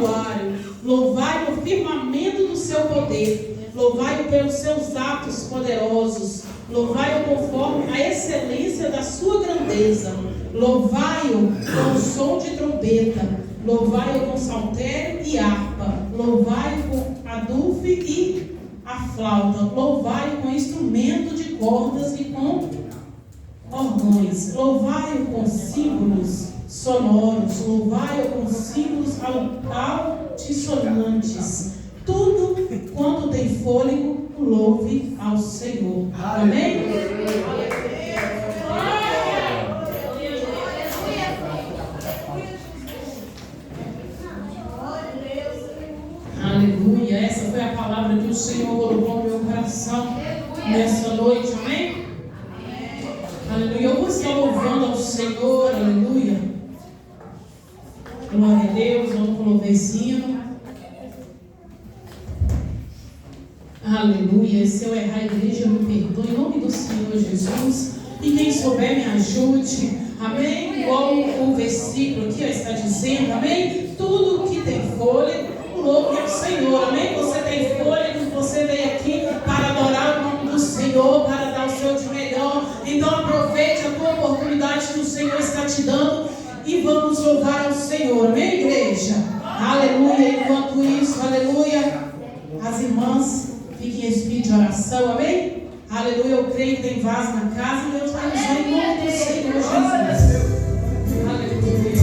santuário, louvai-o no firmamento do seu poder, louvai-o pelos seus atos poderosos, louvai-o conforme a excelência da sua grandeza, louvai-o com o som de trombeta, louvai-o com saltério e harpa, louvai-o com adufe e a flauta, louvai-o com instrumento de cordas e com órgãos, louvai-o com símbolos sonoros, louvai-o com símbolos altissonantes. Tudo quanto tem fôlego, louve ao Senhor. Amém? Aleluia. Essa foi a palavra que o Senhor colocou no meu coração nessa noite. Amém? Aleluia. Eu vou estar louvando ao Senhor. Aleluia. Glória a Deus. Vamos com o louvezinho. Aleluia. Se eu errar, a igreja me perdoe em nome do Senhor Jesus. E quem souber, me ajude. Amém? Igual o versículo aqui está dizendo. Amém? Tudo que tem fôlego, louve ao Senhor. Amém? Você tem fôlego, você veio aqui para adorar o nome do Senhor, para dar o seu de melhor. Então aproveite a tua oportunidade que o Senhor está te dando e vamos louvar ao Senhor. Amém, igreja? Aleluia. Enquanto isso, aleluia, as irmãs fiquem em espírito de oração. Amém? Aleluia. Eu creio que tem vaso na casa e Deus vai usar em nome do Senhor Jesus. Aleluia.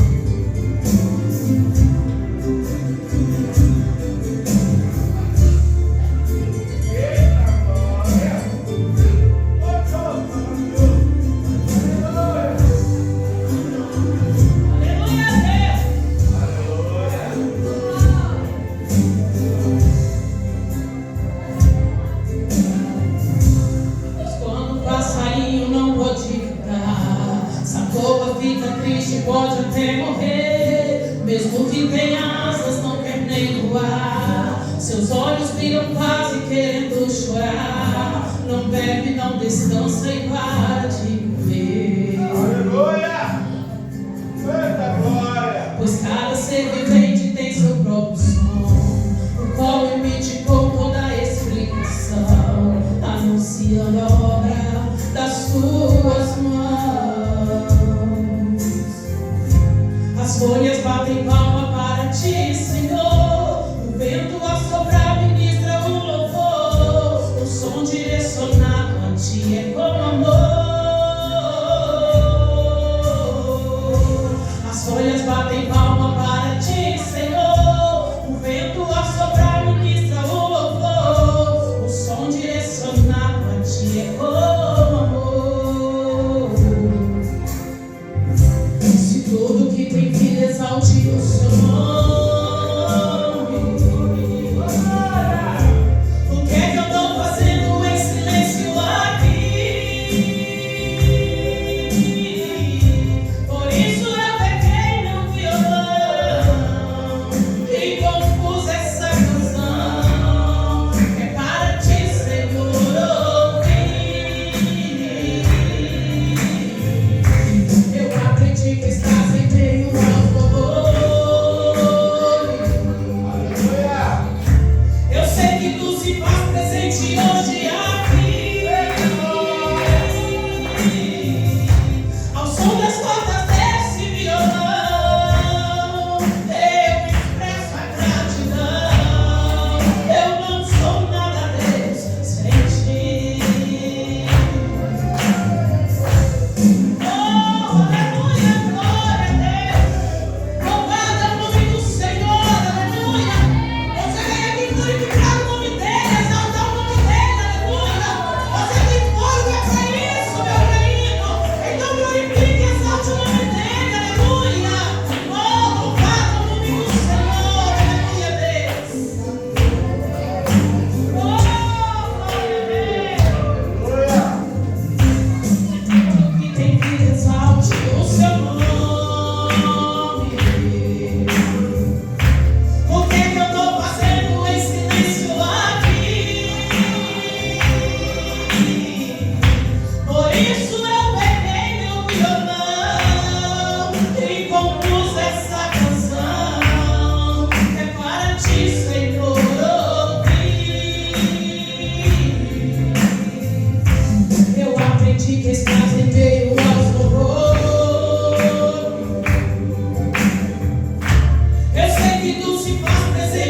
Pode até morrer, mesmo que tenha asas, não quer nem voar. Seus olhos viram quase querendo chorar. Não bebe, não descansa e para de viver. Aleluia! Eita glória! Pois cada ser vivente tem seu próprio som, o qual emite com toda a explicação, anunciando a obra das suas mãos. As folhas batem palma para ti, Senhor. O vento a soprar ministra o louvor. O som direcionado a ti é com amor. As folhas batem palma para ti,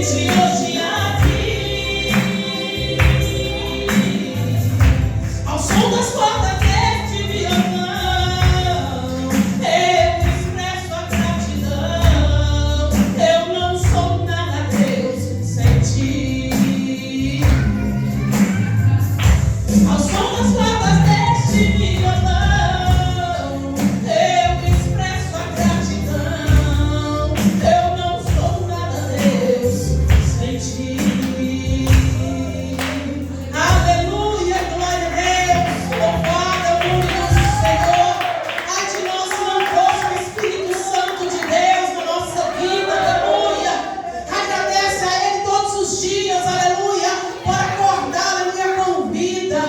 Sente hoje aqui, ao som das cordas deste violão, eu expresso a gratidão. Eu não sou nada, Deus, sem ti. Ao som das cordas deste violão, eu expresso a gratidão. Eu não sou nada, Deus, sem ti. Aleluia, glória a Deus, louvado é o nome do Senhor. Ai de nós se não fosse o Espírito Santo de Deus na nossa vida, aleluia. Agradece a Ele todos os dias, aleluia, por acordar, aleluia, com vida.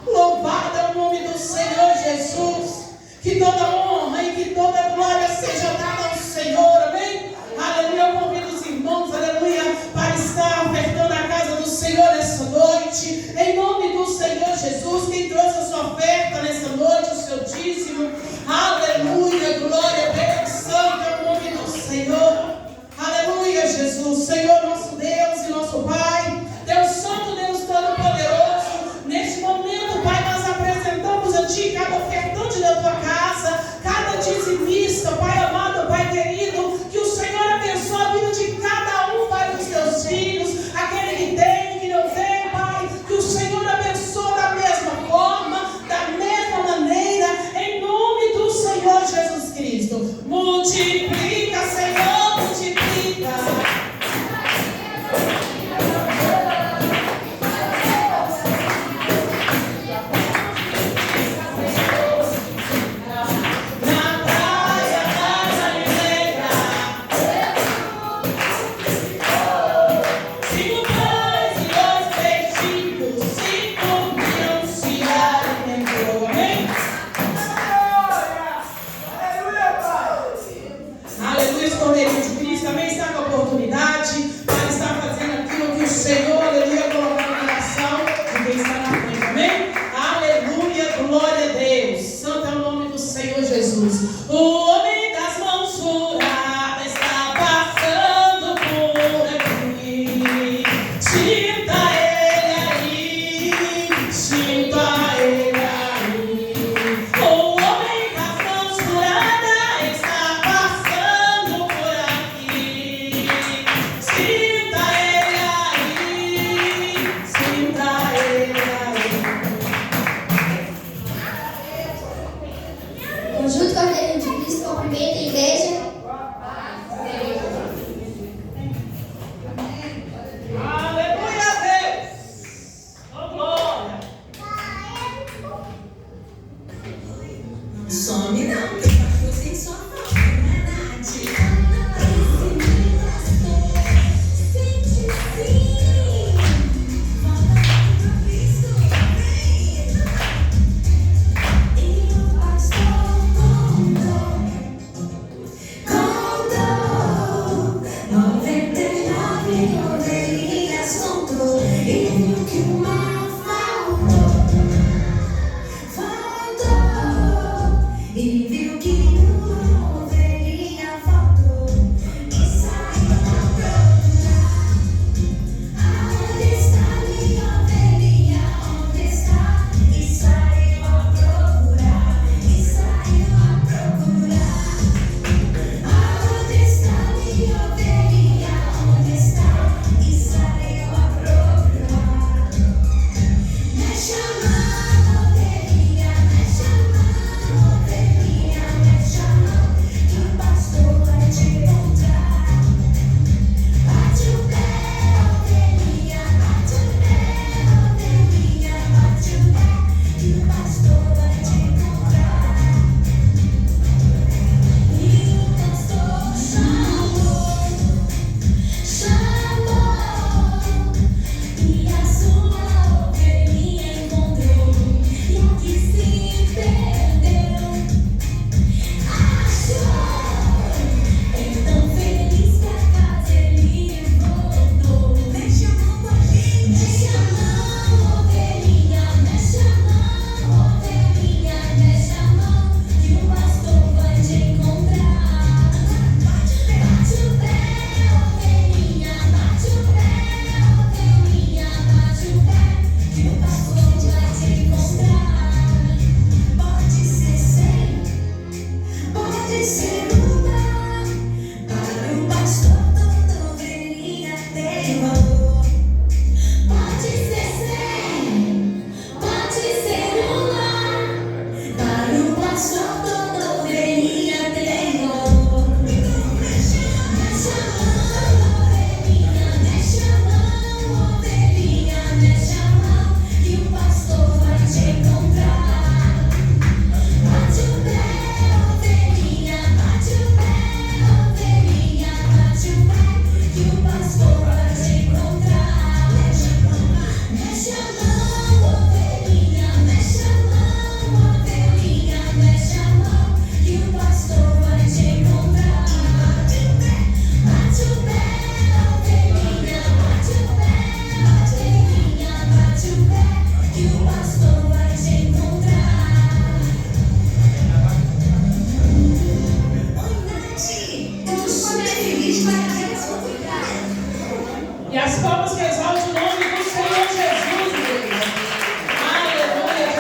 Louvado é o nome do Senhor Jesus. Que toda honra e que toda glória seja dada ao Senhor, amém? Aleluia, eu convido os irmãos, aleluia, para estar ofertando a casa do Senhor nessa noite. Em nome do Senhor Jesus, quem trouxe a sua oferta nessa noite, o seu dízimo, aleluia, glória a Deus, santo é o nome do Senhor. Aleluia, Jesus, Senhor nosso Deus e nosso Pai, Deus Santo, Deus Todo-Poderoso. Neste momento, Pai, nós apresentamos a Ti cada ofertante da Tua casa, cada dizimista, Pai amado, Pai querido, que o Senhor abençoe a vida de cada um, Pai, dos Teus filhos, aquele que tem, que não tem, Pai, que o Senhor abençoe da mesma forma, da mesma maneira, em nome do Senhor Jesus Cristo. Multiplica, Senhor, multiplica. E as palmas que exaltam o nome do Senhor Jesus, igreja. Aleluia.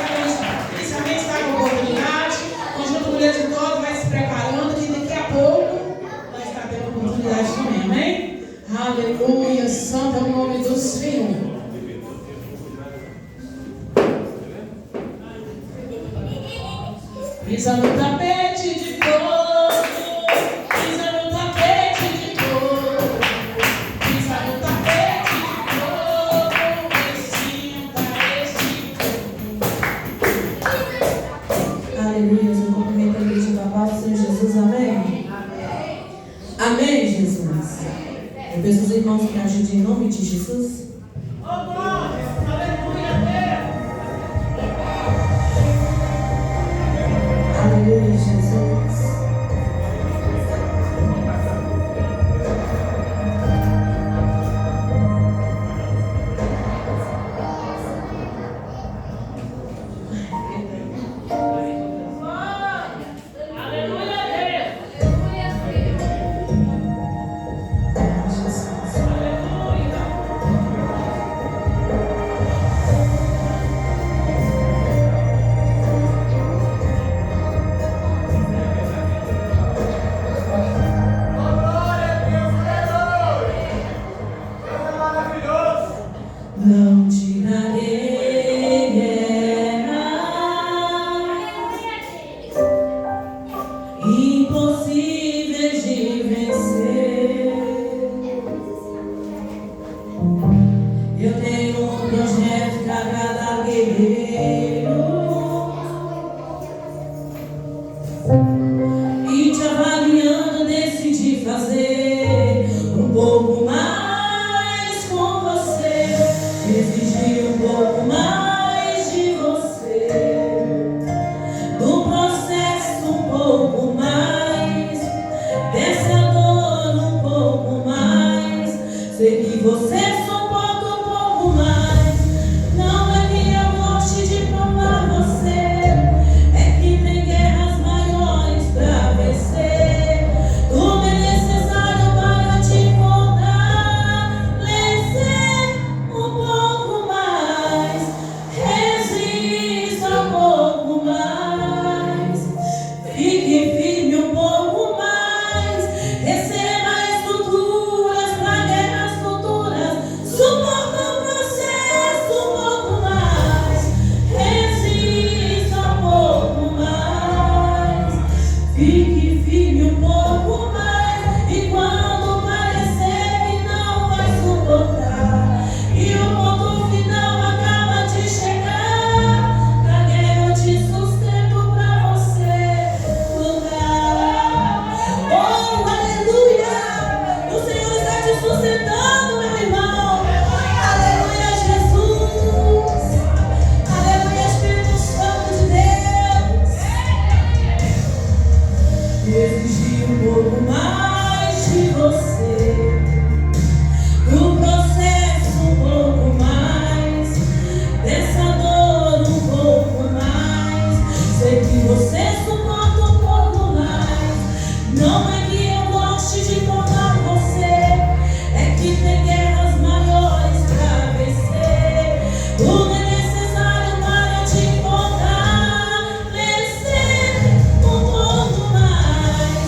Esse amém está com oportunidade. O Conjunto Mulheres de Todos vai se preparando, que daqui a pouco vai estar tendo oportunidade também, amém? Aleluia. Santo é o nome do Senhor. Pisa no tapete de fogo, pisa no tapete de fogo, pisa no tapete de fogo, ressinta este fogo. Aleluia, eu cumprimento a igreja da paz do Senhor Jesus, amém? Amém, Jesus. Eu peço aos irmãos que me ajudem em nome de Jesus. Aleluia, Jesus. Não tirarei guerra, impossíveis de vencer. Eu tenho um projeto para cada guerreiro e te avaliando decidi fazer um pouco mais com você. Exigir um pouco mais de você, do processo um pouco mais, dessa dor um pouco mais. Sei que você suporta um pouco mais. Não é que eu goste de provar você, é que tem guerras maiores pra vencer. Tudo é necessário para te fortalecer um pouco mais. Resista um pouco mais. Fique firme um pouco mais. Receba estruturas para guerras futuras. Suporta o processo um pouco mais. Resista um pouco mais. Fique firme um pouco mais. E quando parecer que não vai suportar e o ponto final acaba de chegar, traguei eu te sustento pra você lutar. Oh, aleluia! O Senhor está te sustentando, meu irmão. Aleluia, Jesus. Aleluia, Espírito Santo de Deus. Exigir um pouco mais de você, do processo um pouco mais, dessa dor um pouco mais. Sei que você suporta um pouco mais. Não é que eu goste de provar você, é que tem guerras maiores pra vencer. Tudo é necessário para te fortalecer um pouco mais.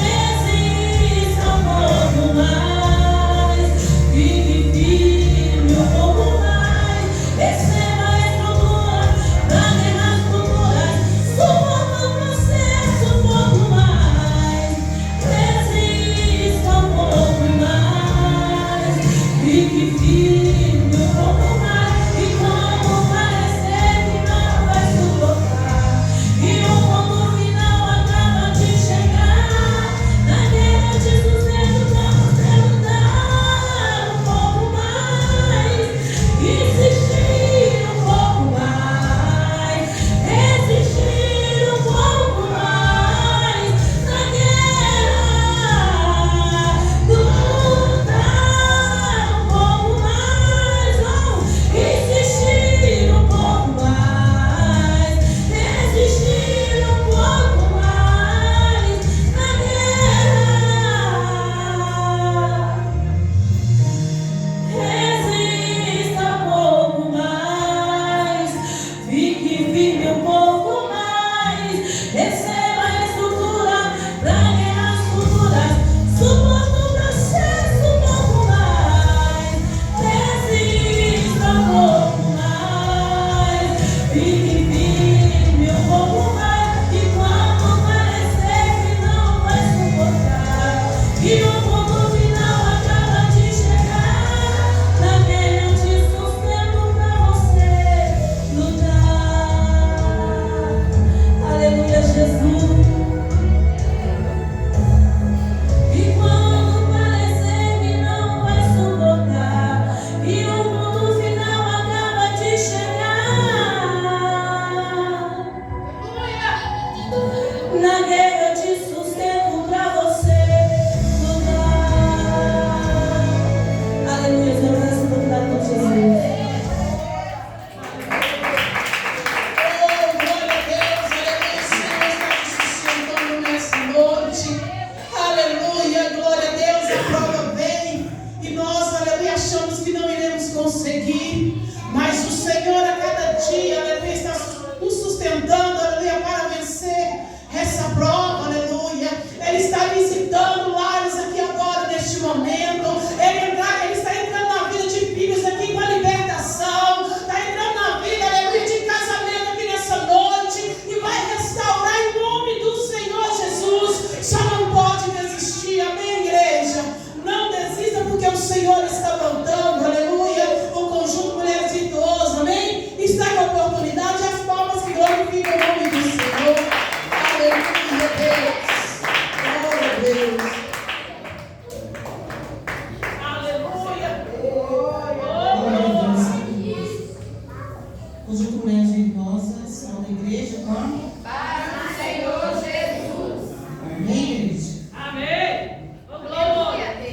Resista um pouco mais. Fique firme um pouco mais. Receba a estrutura para guerras futuras. Suporta o processo um pouco mais. Resista um pouco mais. Fique firme um pouco mais. E quando parecer que não vai suportar e o ponto final acaba de chegar, na guerra te sustento pra você lutar um pouco mais. Insistir um pouco mais. Resistir um pouco mais na guerra. Lutar um pouco mais. conseguir, mas o Senhor a cada dia, aleluia, está nos sustentando, aleluia, para vencer essa prova, aleluia. Ele está visitando lares aqui agora, neste momento. Ele está entrando na vida de filhos aqui com a libertação, está entrando na vida, aleluia, de casamento aqui nessa noite, e vai restaurar em nome do Senhor Jesus. Só não pode desistir, amém, igreja? Não desista, porque o Senhor está voltando, aleluia. O conjunto Mulheres Virtuosas, amém? Está com a oportunidade, as palmas que glorificam o nome do Senhor. Aleluia, Deus. Glória a Deus. Aleluia. Glória a Deus. Conjunto Mulheres Virtuosas, são da igreja, como? Para o Senhor Jesus. Amém, igreja? Amém. Glória a Deus.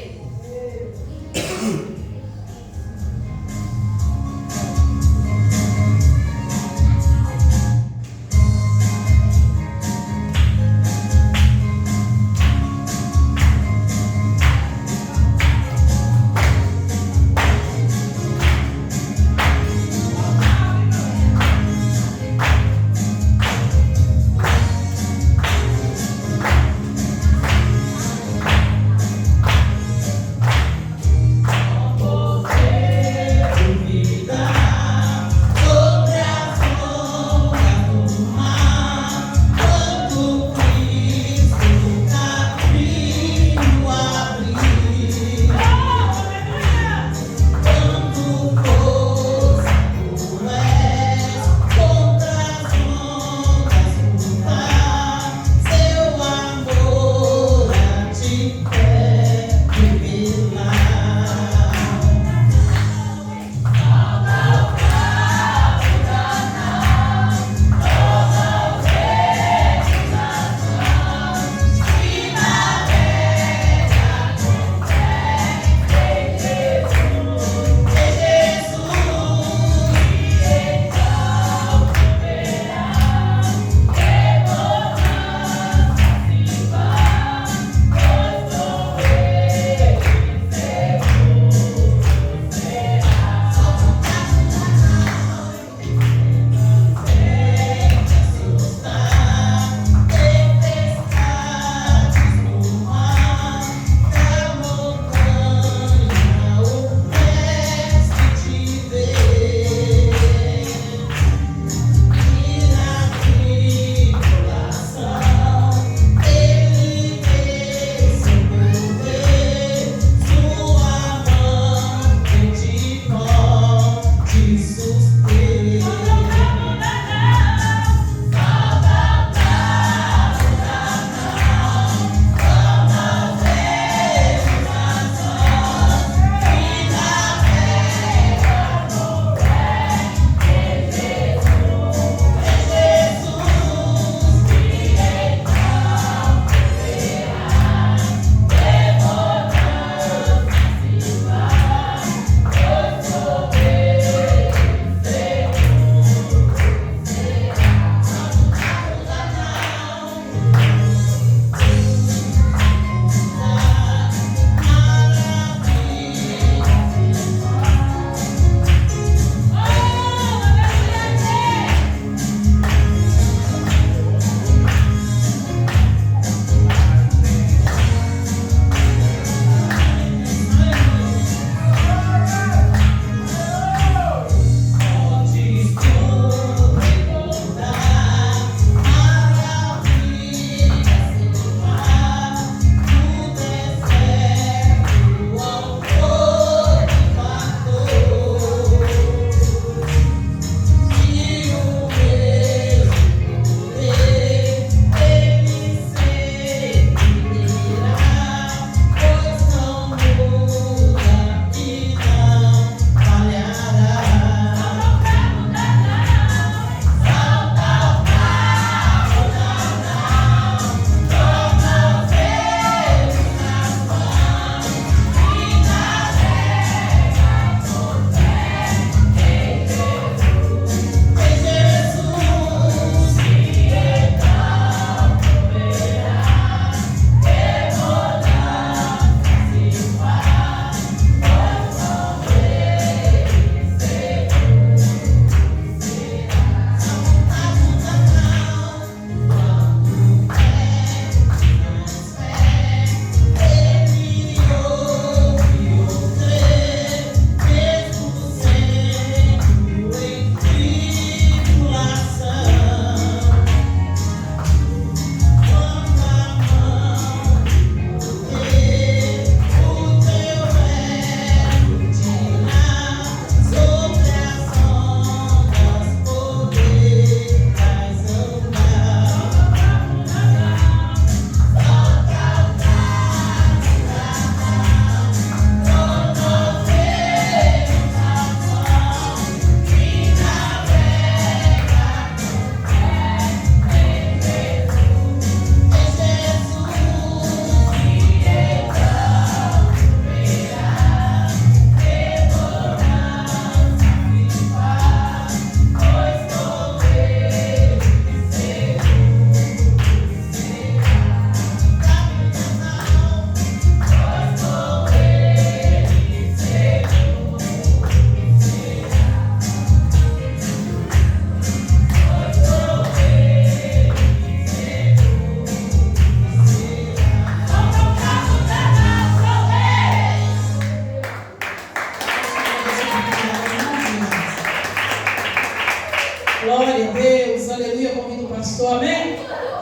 Glória a Deus, aleluia. Convido o pastor, amém?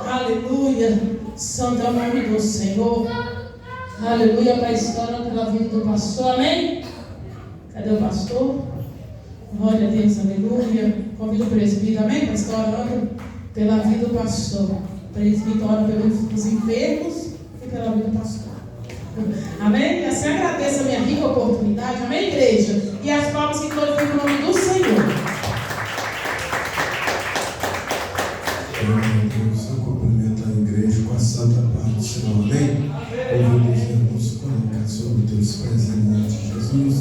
Aleluia. Santo é o nome do Senhor. Aleluia. Pai, história pela vida do pastor, amém? Cadê o pastor? Glória a Deus, aleluia. Convido o presbítero, amém? Pastor, orando pela vida do pastor. O presbítero ora pelos enfermos e pela vida do pastor. Amém? E assim agradeço a minha rica oportunidade, amém, igreja? E as palmas que glorificam o nome do Senhor. Glória a Deus, eu cumprimento a igreja com a santa paz do Senhor, amém? Convido os irmãos a colocar sobre os teus pés em nome de Jesus.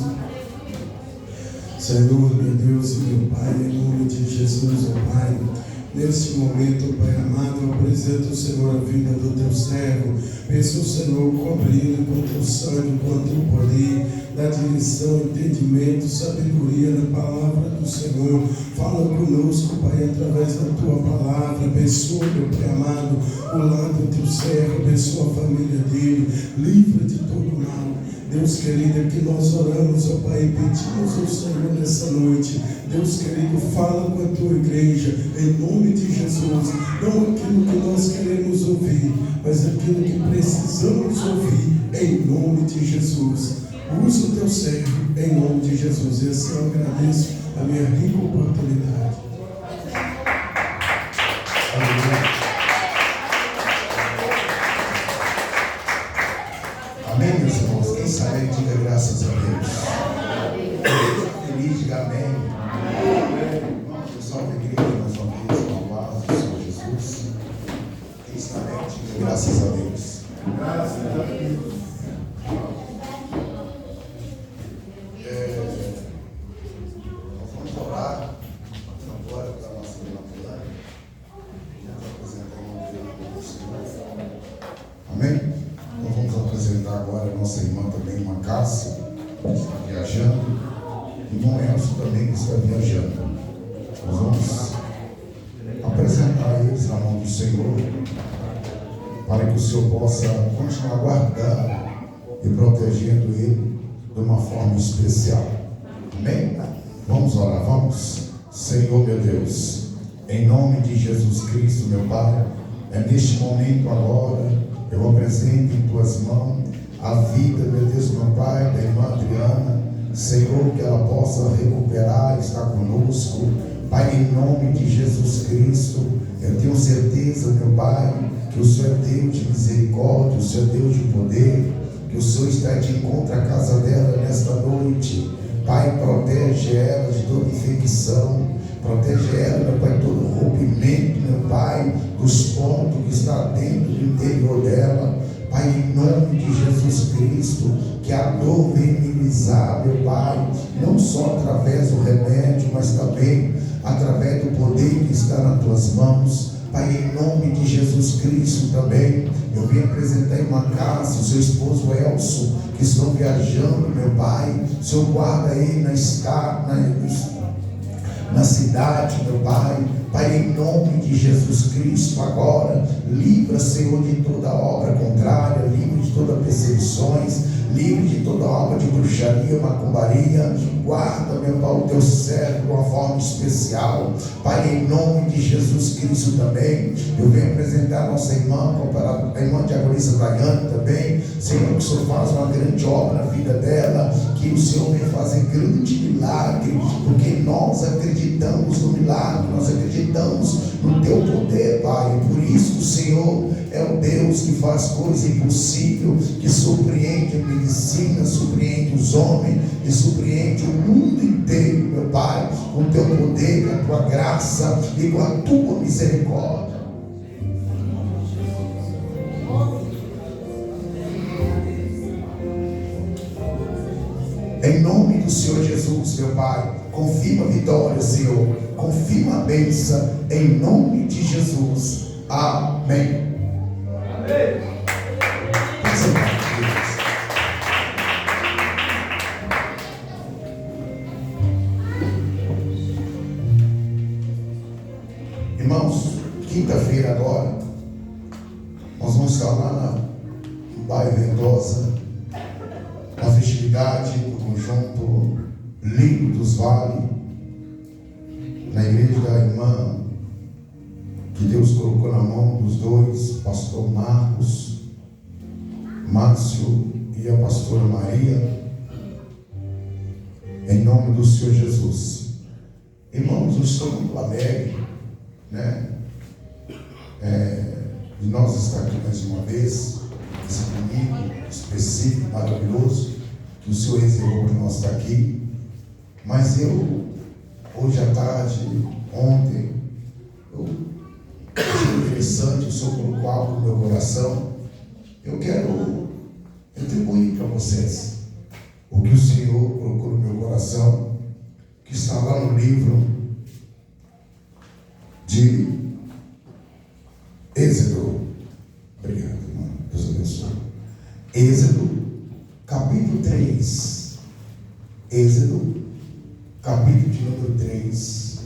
Senhor, meu Deus e meu Pai, em nome de Jesus, ó Pai, neste momento, Pai amado, eu apresento, Senhor, a vida do teu servo. Peço, Senhor, cobrindo com teu sangue, com teu poder, da direção, entendimento, sabedoria na palavra do Senhor. Fala conosco, Pai, através da tua palavra. Abençoa, meu Pai amado, o lar do teu servo, abençoa a família dele, livra de todo mal. Deus querido, é que nós oramos, ó Pai, e pedimos ao Senhor nessa noite. Deus querido, fala com a tua igreja, em nome de Jesus. Não aquilo que nós queremos ouvir, mas aquilo que precisamos ouvir, em nome de Jesus. Usa o teu servo, em nome de Jesus. E assim eu agradeço a minha rica oportunidade. Amém, meus irmãos? Quem sabe, diga graças a Deus. Feliz, diga amém. Pessoal da igreja, mais uma vez, com a paz do Senhor Jesus. Quem sabe, diga graças a Deus. Graças a Deus. Nós vamos orar agora para a nossa irmã Fulana. Vamos apresentar o nome do Senhor. Amém? Nós vamos apresentar agora a nossa irmã também, uma Cássia, que está viajando, e irmão Elcio também, que está viajando. Nós vamos apresentar eles na mão do Senhor, para que o Senhor possa continuar guardando e protegendo ele de uma forma especial. Amém? Vamos orar, vamos. Senhor, meu Deus, em nome de Jesus Cristo, meu Pai, é neste momento agora, eu apresento em tuas mãos a vida, meu Deus, meu Pai, da irmã Adriana. Senhor, que ela possa recuperar, estar conosco. Pai, em nome de Jesus Cristo, eu tenho certeza, meu Pai, que o Senhor é Deus de misericórdia, o Senhor é Deus de poder, que o Senhor está de encontro à casa dela nesta noite. Pai, protege ela de toda infecção, protege ela, meu Pai, todo rompimento, meu Pai, dos pontos que está dentro do interior dela. Pai, em nome de Jesus Cristo, que a dor venha minimizar, meu Pai, não só através do remédio, mas também através do poder que está nas tuas mãos. Pai, em nome de Jesus Cristo também, eu vim apresentar a irmã Cássia, o seu esposo Elcio, que estão viajando, meu Pai. O Senhor guarda ele na cidade, meu Pai. Pai, em nome de Jesus Cristo, agora, livra, Senhor, de toda obra contrária, livre de todas perseguições, livre de toda obra de bruxaria, macumbaria. Guarda, meu Pai, o teu servo de uma forma especial. Pai, em nome de Jesus Cristo também, eu venho apresentar a nossa irmã, a irmã diaconisa Daiane também. Senhor, que o Senhor faz uma grande obra na vida dela, que o Senhor venha fazer grande milagre, porque nós acreditamos no milagre, nós acreditamos no teu poder, Pai. Por isso o Senhor é o Deus que faz coisa impossível, que surpreende a medicina, surpreende os homens e surpreende o mundo inteiro, meu Pai, com o teu poder, com a tua graça e com a tua misericórdia. Em nome do Senhor Jesus, meu Pai, confirma a vitória, Senhor, confirma a bênção, em nome de Jesus. Amém. Amém. Irmãos, quinta-feira agora, nós vamos estar lá no bairro Ventosa, na festividade do conjunto Lindo dos Vales, na igreja da irmã que Deus colocou na mão dos dois, pastor Marcos, Márcio e a pastora Maria, em nome do Senhor Jesus. Irmãos, eu estou muito alegre, né? De nós estar aqui mais uma vez, esse domingo específico, maravilhoso, que o Senhor reservou para nós estar aqui. Mas eu, hoje à tarde, ontem, eu achei interessante, o Senhor colocou algo no meu coração. Eu quero retribuir para vocês o que o Senhor colocou no meu coração, que está lá no livro de Êxodo. Obrigado, irmão. Deus abençoe. Êxodo, capítulo 3. Êxodo, capítulo de número 3.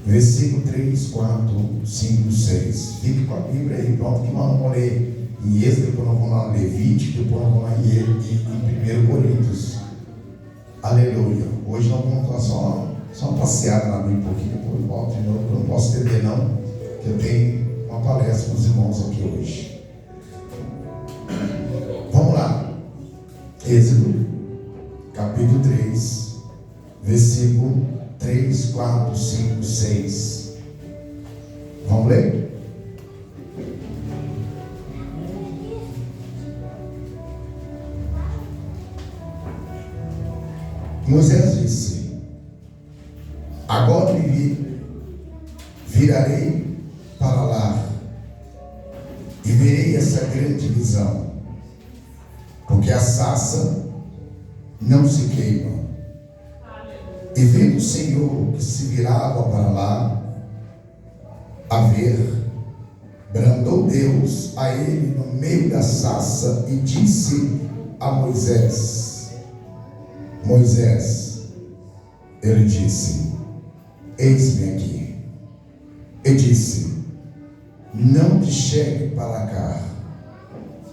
Versículo 3, 4, 5, 6. Fique com a Bíblia aí, pronto, que nós vamos ler em Êxodo, depois nós vamos lá em Levítico, depois nós vamos lá em 1 Coríntios. Aleluia. Hoje nós vamos dar só uma passeada na Bíblia um pouquinho, depois eu volto de novo. Eu não posso entender não, que eu tenho uma palestra com os irmãos aqui hoje. Vamos lá. Êxodo, capítulo 3, versículo 3, 4, 5, 6. Vamos ler? Moisés disse: agora me virarei para lá e verei essa grande visão, porque a sarça não se queima. E vendo o Senhor que se virava para lá a ver, bramou Deus a ele no meio da sarça e disse a Moisés: Moisés, ele disse: eis-me aqui. E disse: não te chegue para cá,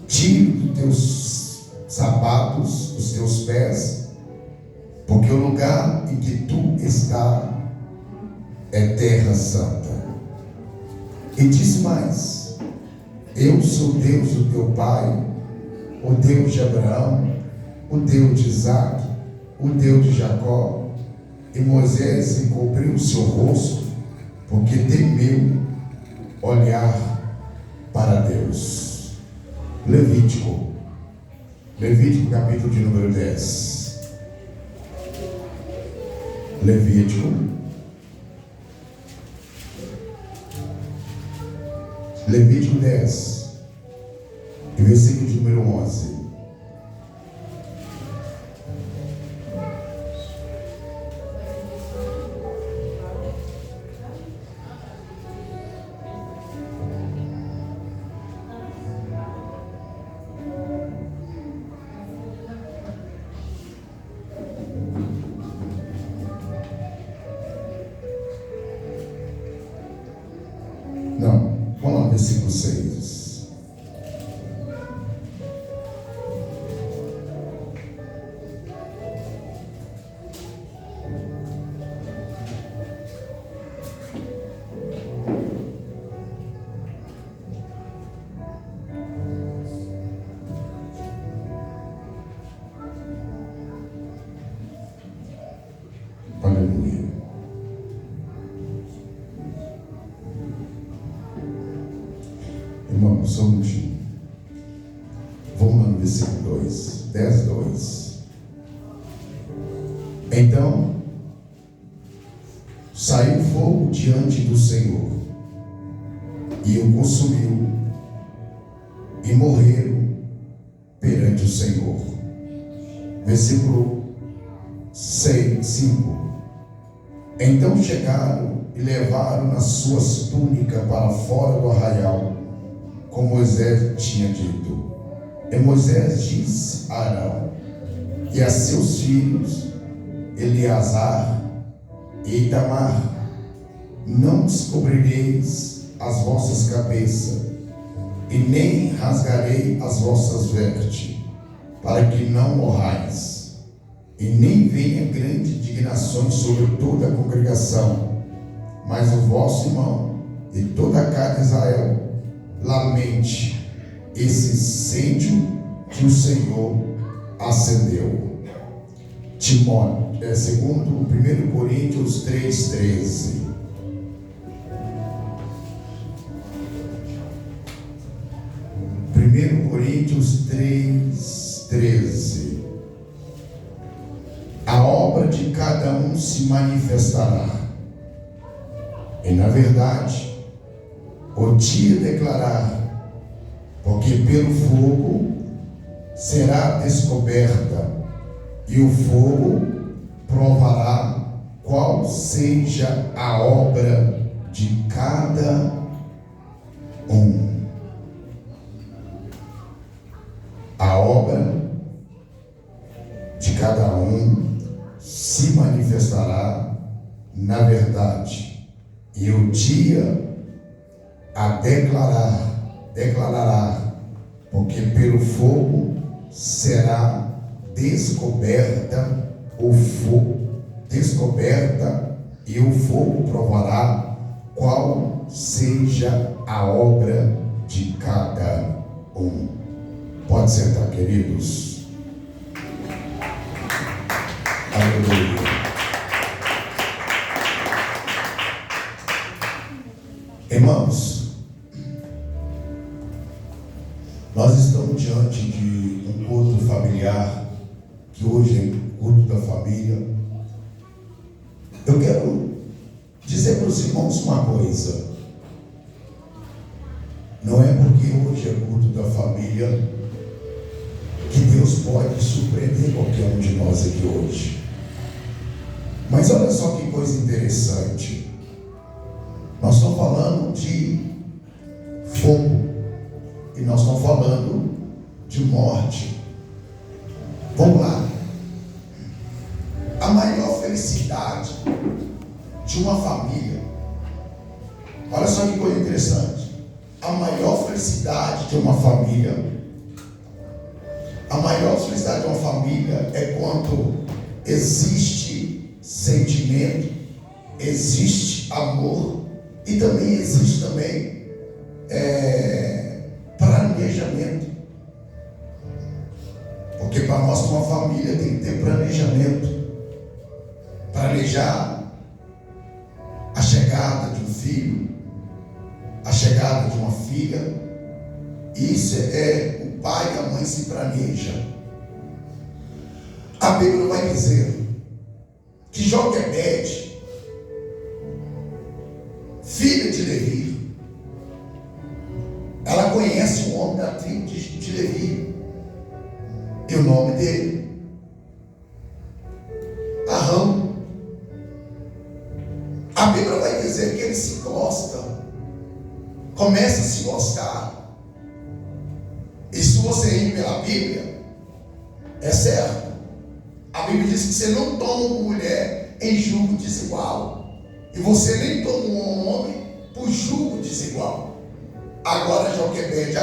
tire dos teus sapatos os teus pés, porque o lugar em que tu está é terra santa. E disse mais: eu sou Deus do teu pai, o Deus de Abraão, o Deus de Isaque, o Deus de Jacó. E Moisés encobriu o seu rosto, porque temeu olhar para Deus. Levítico capítulo de número 10. Levítico Levítico 10, e versículo de número 11. Não, vamos lá, versículo 6. Aleluia. Irmão, só um minutinho. Vamos lá no versículo 2, 10, 2. Então saiu fogo diante do Senhor e o consumiu, e morreram perante o Senhor. Versículo 5. Então chegaram e levaram as suas túnicas para fora do arraial, como Moisés tinha dito. E Moisés disse a Arão e a seus filhos Eleazar e Itamar: não descobrireis as vossas cabeças, e nem rasgarei as vossas vestes, para que não morrais. e nem venha grande indignação sobre toda a congregação, mas o vosso irmão e toda a casa de Israel lamente esse incêndio que o Senhor acendeu. Timóteo, segundo 1 Coríntios 3:13. 1 Coríntios 3:13. A obra de cada um se manifestará, e na verdade o dia declarar, porque pelo fogo será descoberta, e o fogo provará qual seja a obra de cada um. A obra de cada um se manifestará na verdade, e o dia a declarará, porque pelo fogo será descoberta e o fogo provará qual seja a obra de cada um. Pode sentar, queridos. Aleluia. Irmãos, nós estamos diante de um culto familiar, que hoje é o culto da família. Eu quero dizer para os irmãos uma coisa: não é porque hoje é culto da família que Deus pode surpreender qualquer um de nós aqui hoje. Mas olha só que coisa interessante. Nós estamos falando de fogo e nós estamos falando de morte. Vamos lá. A maior felicidade de uma família, olha só que coisa interessante. A maior felicidade de uma família, é quando existe sentimento, existe amor e também existe planejamento. Porque para nós, uma família, tem que ter planejamento. Planejar a chegada de um filho, a chegada de uma filha. Isso é o pai e a mãe se planeja. A Bíblia vai dizer que Joquebede, filha de Levi, ela conhece um homem da tribo de Levi, e o nome dele, Arão. A Bíblia vai dizer que eles se gostam, começam a se gostar. E se você ir pela Bíblia, é certo. A Bíblia diz que você não toma uma mulher em julgo desigual, e você nem toma um homem por julgo desigual. Agora Joquebede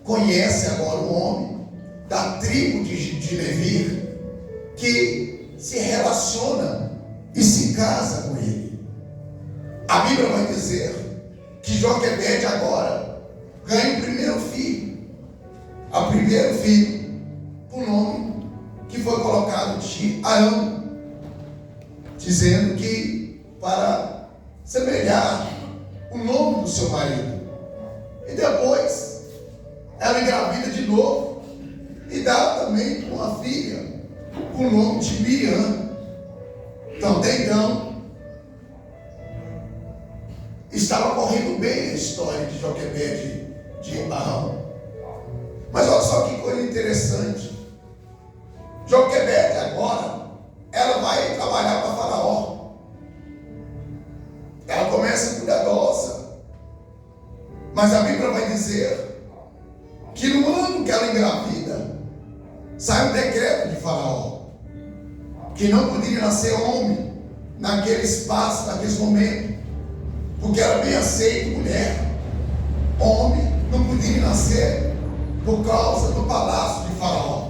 conhece um homem da tribo de Levi, que se relaciona e se casa com ele. A Bíblia vai dizer que Joquebede ganha o primeiro filho. O primeiro filho, o nome que foi colocado de Arão, dizendo que para semelhar o nome do seu marido. E depois ela engravida de novo e dá também uma filha com o nome de Miriam. Então, até então, estava correndo bem a história de Joquebede de Arão. Mas olha só que coisa interessante. Joquebede ela vai trabalhar para Faraó. Ela começa cuidadosa. Mas a Bíblia vai dizer que no ano que ela engravida, sai um decreto de Faraó, que não poderia nascer homem naquele espaço, naquele momento, porque era bem aceito mulher. Homem não poderia nascer por causa do palácio de Faraó.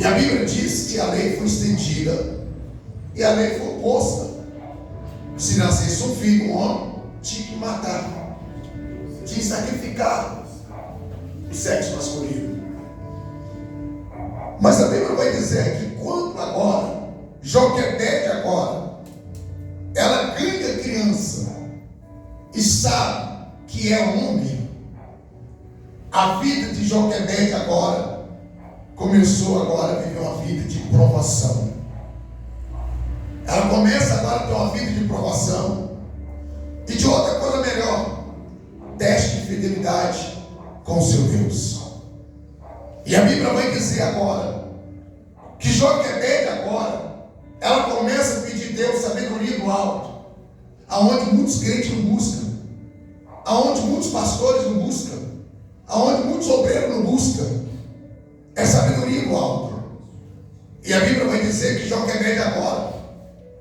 E a Bíblia diz que a lei foi estendida e a lei foi posta. Se nascesse um filho, um homem, tinha que matar, tinha que sacrificar o sexo masculino. Mas a Bíblia vai dizer que quando agora, Joquebede agora, ela ganha criança e sabe que é homem, a vida de Joquebede agora começou agora a viver uma vida de provação. Ela começa agora a ter uma vida de provação e de outra coisa melhor, teste de fidelidade com o seu Deus. E a Bíblia vai dizer agora que Joquebede agora, ela começa a pedir a Deus sabedoria do alto, aonde muitos crentes não buscam, aonde muitos pastores não buscam, aonde muitos obreiros não buscam, é sabedoria do alto. E a Bíblia vai dizer que Joquebede agora,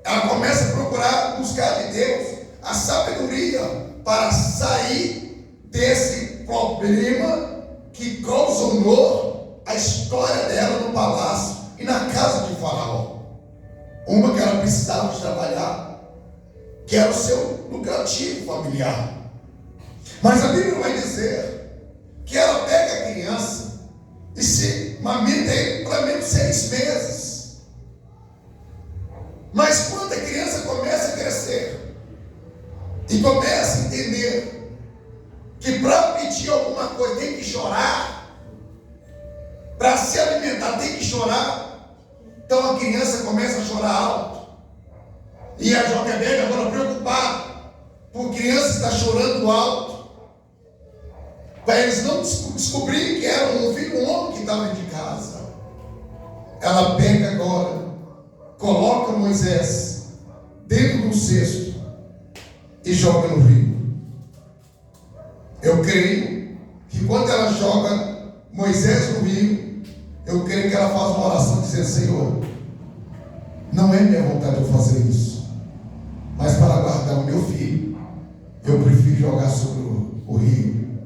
ela começa a procurar buscar de Deus a sabedoria para sair desse problema que causou a história dela no palácio e na casa de Faraó. Uma que ela precisava de trabalhar, que era o seu lucrativo familiar. Mas a Bíblia vai dizer que ela pega a criança e se mamenta ele pelo menos 6 meses. Mas quando a criança começa a crescer e começa a entender que para pedir alguma coisa tem que chorar, para se alimentar tem que chorar, então a criança começa a chorar alto. E a Joquebede agora preocupada, por criança está chorando alto, para eles não descobrirem que era um filho, um homem que estava dentro de casa. Ela pega agora, coloca Moisés dentro do cesto e joga no rio. Eu creio que quando ela joga Moisés no rio, eu creio que ela faz uma oração dizendo: Senhor, não é minha vontade eu fazer isso, mas para guardar o meu filho, eu prefiro jogar sobre o rio,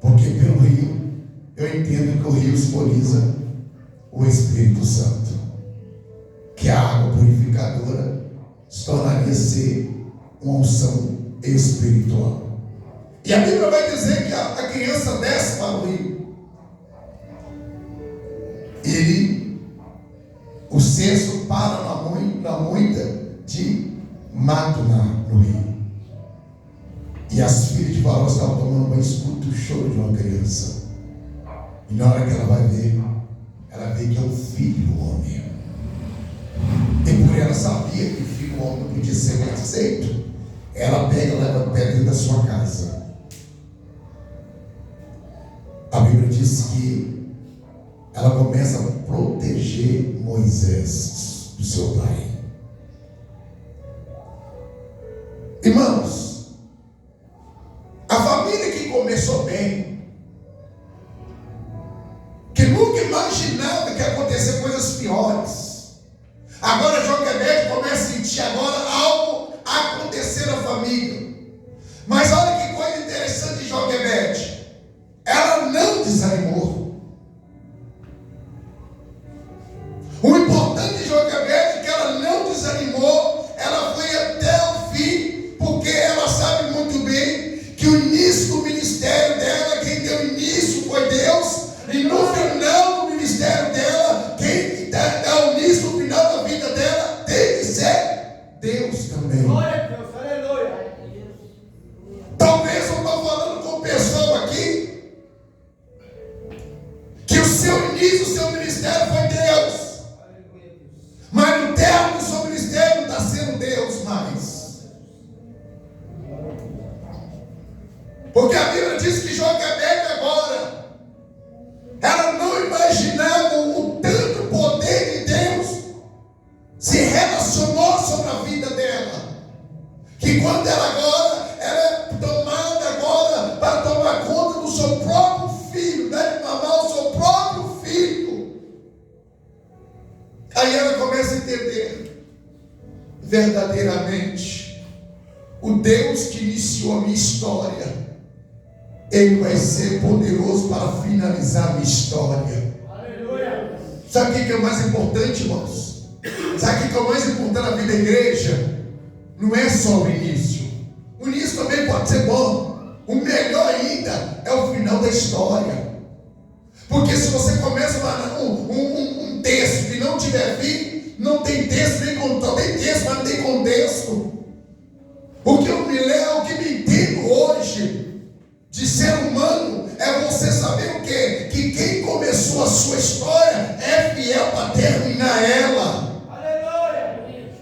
porque pelo rio eu entendo que o rio simboliza o Espírito Santo, que a água purificadora se tornaria ser uma unção espiritual. E a Bíblia vai dizer que a criança desce para o rio. O cesto para na moita de Matuna, no rio. E as filhas de Faraó estavam tomando banho, escuta o choro de uma criança. E na hora que ela vai ver, ela vê que é o filho do homem. E por ela sabia que o filho do homem não podia ser aceito, ela pega e leva o pé dentro da sua casa. A Bíblia diz que ela começa a proteger Moisés do seu pai. Irmãos, a família que começou bem, que nunca imaginava que ia acontecer coisas piores, agora Joquebede começa a sentir agora algo acontecer na família. Mas olha que coisa interessante de Joquebede, ela não desanimou. O importante de Joquebede é que ela não desanimou, ela foi até o fim, porque ela sabe muito bem que o início do ministério dela, quem deu início foi Deus, e no final do ministério dela, quem dá o início, no final da vida dela, tem que ser Deus também. Glória a Deus, aleluia. Talvez eu estou falando com pessoa aqui que o seu início, o seu ministério foi Deus, mas no termo do seu ministério não está sendo Deus mais. Porque a Bíblia diz que Joquebede agora, ela não imaginava o tanto poder de Deus se relacionou sobre a vida dela, que quando ela agora, ela é tomada agora para tomar conta do seu próprio filho, né, de mamar o seu próprio filho. Aí ela começa a entender verdadeiramente o Deus que iniciou a minha história, Ele vai ser poderoso para finalizar a minha história. Aleluia. Sabe o que é o mais importante, irmãos? Sabe o que é o mais importante na vida da igreja? Não é só o início. O início também pode ser bom. O melhor ainda é o final da história. Porque se você começa um texto e não tiver fim, não tem texto nem contexto. Tem texto, mas não tem contexto. O que me entendo hoje de ser humano é você saber o quê? Que quem começou a sua história é fiel para terminar ela. Aleluia.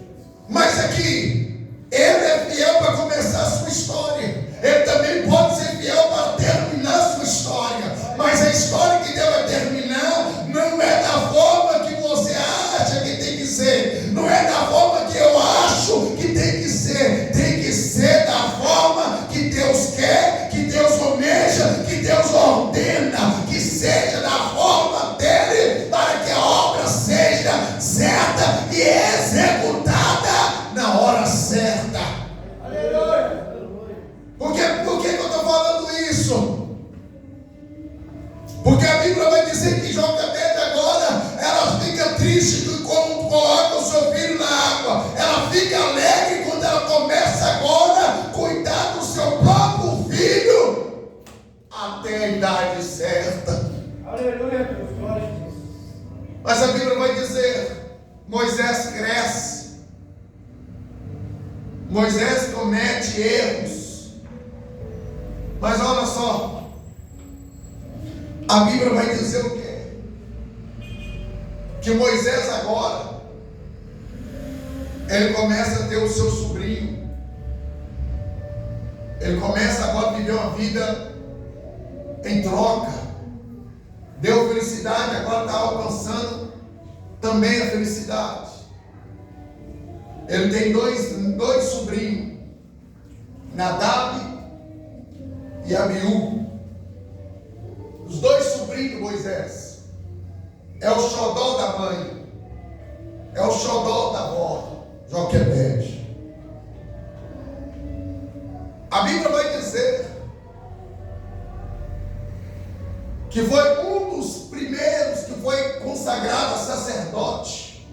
Mas aqui, ele é fiel para começar a sua história. Ele também pode ser fiel para terminar a sua história. Mas a história que Deus vai terminar não é da forma que você acha que tem que ser. Não é da forma que eu acho que tem que ser. Tem que ser da forma que Deus quer, que Deus almeja, que Deus ordena. Que seja da forma dele, para que a obra seja certa e executada na hora certa. Aleluia. Por que eu estou falando isso? Porque a Bíblia vai dizer que Jocabede agora, ela fica triste quando coloca o seu filho na água. Ela fica alegre quando ela começa agora a cuidar do seu próprio filho até a idade certa. Aleluia, Deus. Glória a Deus. Mas a Bíblia vai dizer, Moisés cresce. Moisés comete erros. Mas olha só, a Bíblia vai dizer o quê? Que Moisés agora, ele começa a ter o seu sobrinho. Ele começa agora a viver uma vida em troca. Deu felicidade, agora está alcançando também a felicidade. Ele tem dois sobrinhos, Nadab e Abiú. Os dois sobrinhos de Moisés. É o xodó da mãe. É o xodó da avó, Joquebede. A Bíblia vai dizer que foi um dos primeiros que foi consagrado a sacerdote.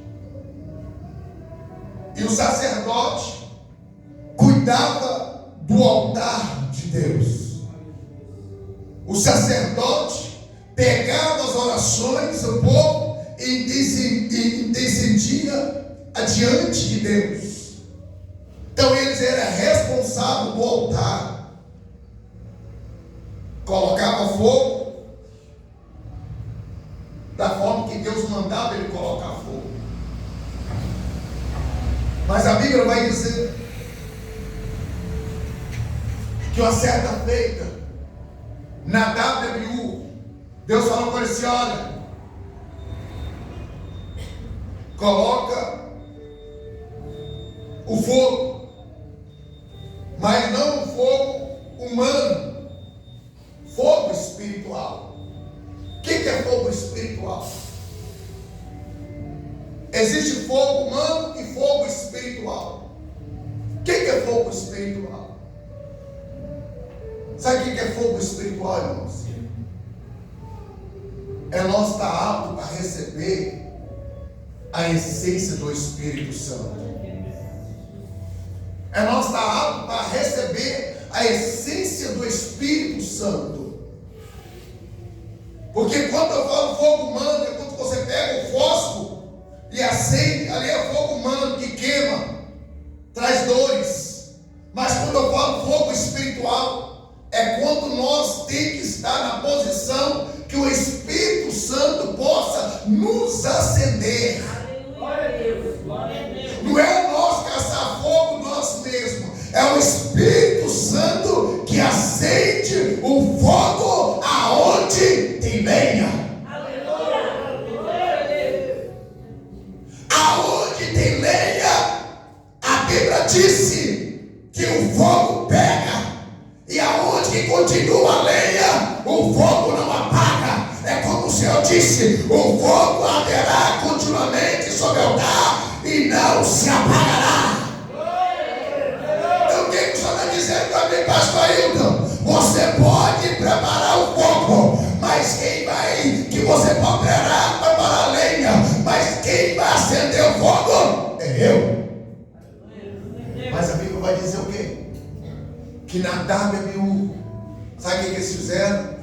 E o sacerdote cuidava do altar de Deus. O sacerdote pegava as orações do povo e descendia adiante de Deus. Então eles eram responsáveis do altar. Colocava fogo da forma que Deus mandava ele colocar fogo. Mas a Bíblia vai dizer que uma certa feita, Nadab e Abiú, Deus falou com ele assim: olha, coloca o fogo, mas não o fogo humano, fogo espiritual. O que é fogo espiritual? Existe fogo humano e fogo espiritual. O que é fogo espiritual? Sabe o que é fogo espiritual, irmãos? É nós estar apto para receber a essência do Espírito Santo. É nós estar apto para receber a essência do Espírito Santo. Porque quando eu falo fogo humano, é quando você pega o fósforo e acende, ali é fogo humano que queima, traz dores. Mas quando eu falo fogo espiritual, é quando nós temos que estar na posição que o Espírito Santo possa nos acender. Glória a Deus. Glória a Deus. Não é nós caçar fogo nós mesmos, é o Espírito Santo que acende o fogo aonde tem lenha. Aonde tem lenha, a Bíblia disse que o fogo pega. E aonde que continua a lenha, o fogo não apaga. É como o Senhor disse: o fogo arderá continuamente sobre o altar e não se apagará. Então o que o Senhor está dizendo para mim, pastor Ailton? Você pode preparar o fogo, mas quem vai, que você pode preparar a lenha, é eu. Mas a Bíblia vai dizer o quê? Que Nadab e Abiú, sabe o que eles fizeram?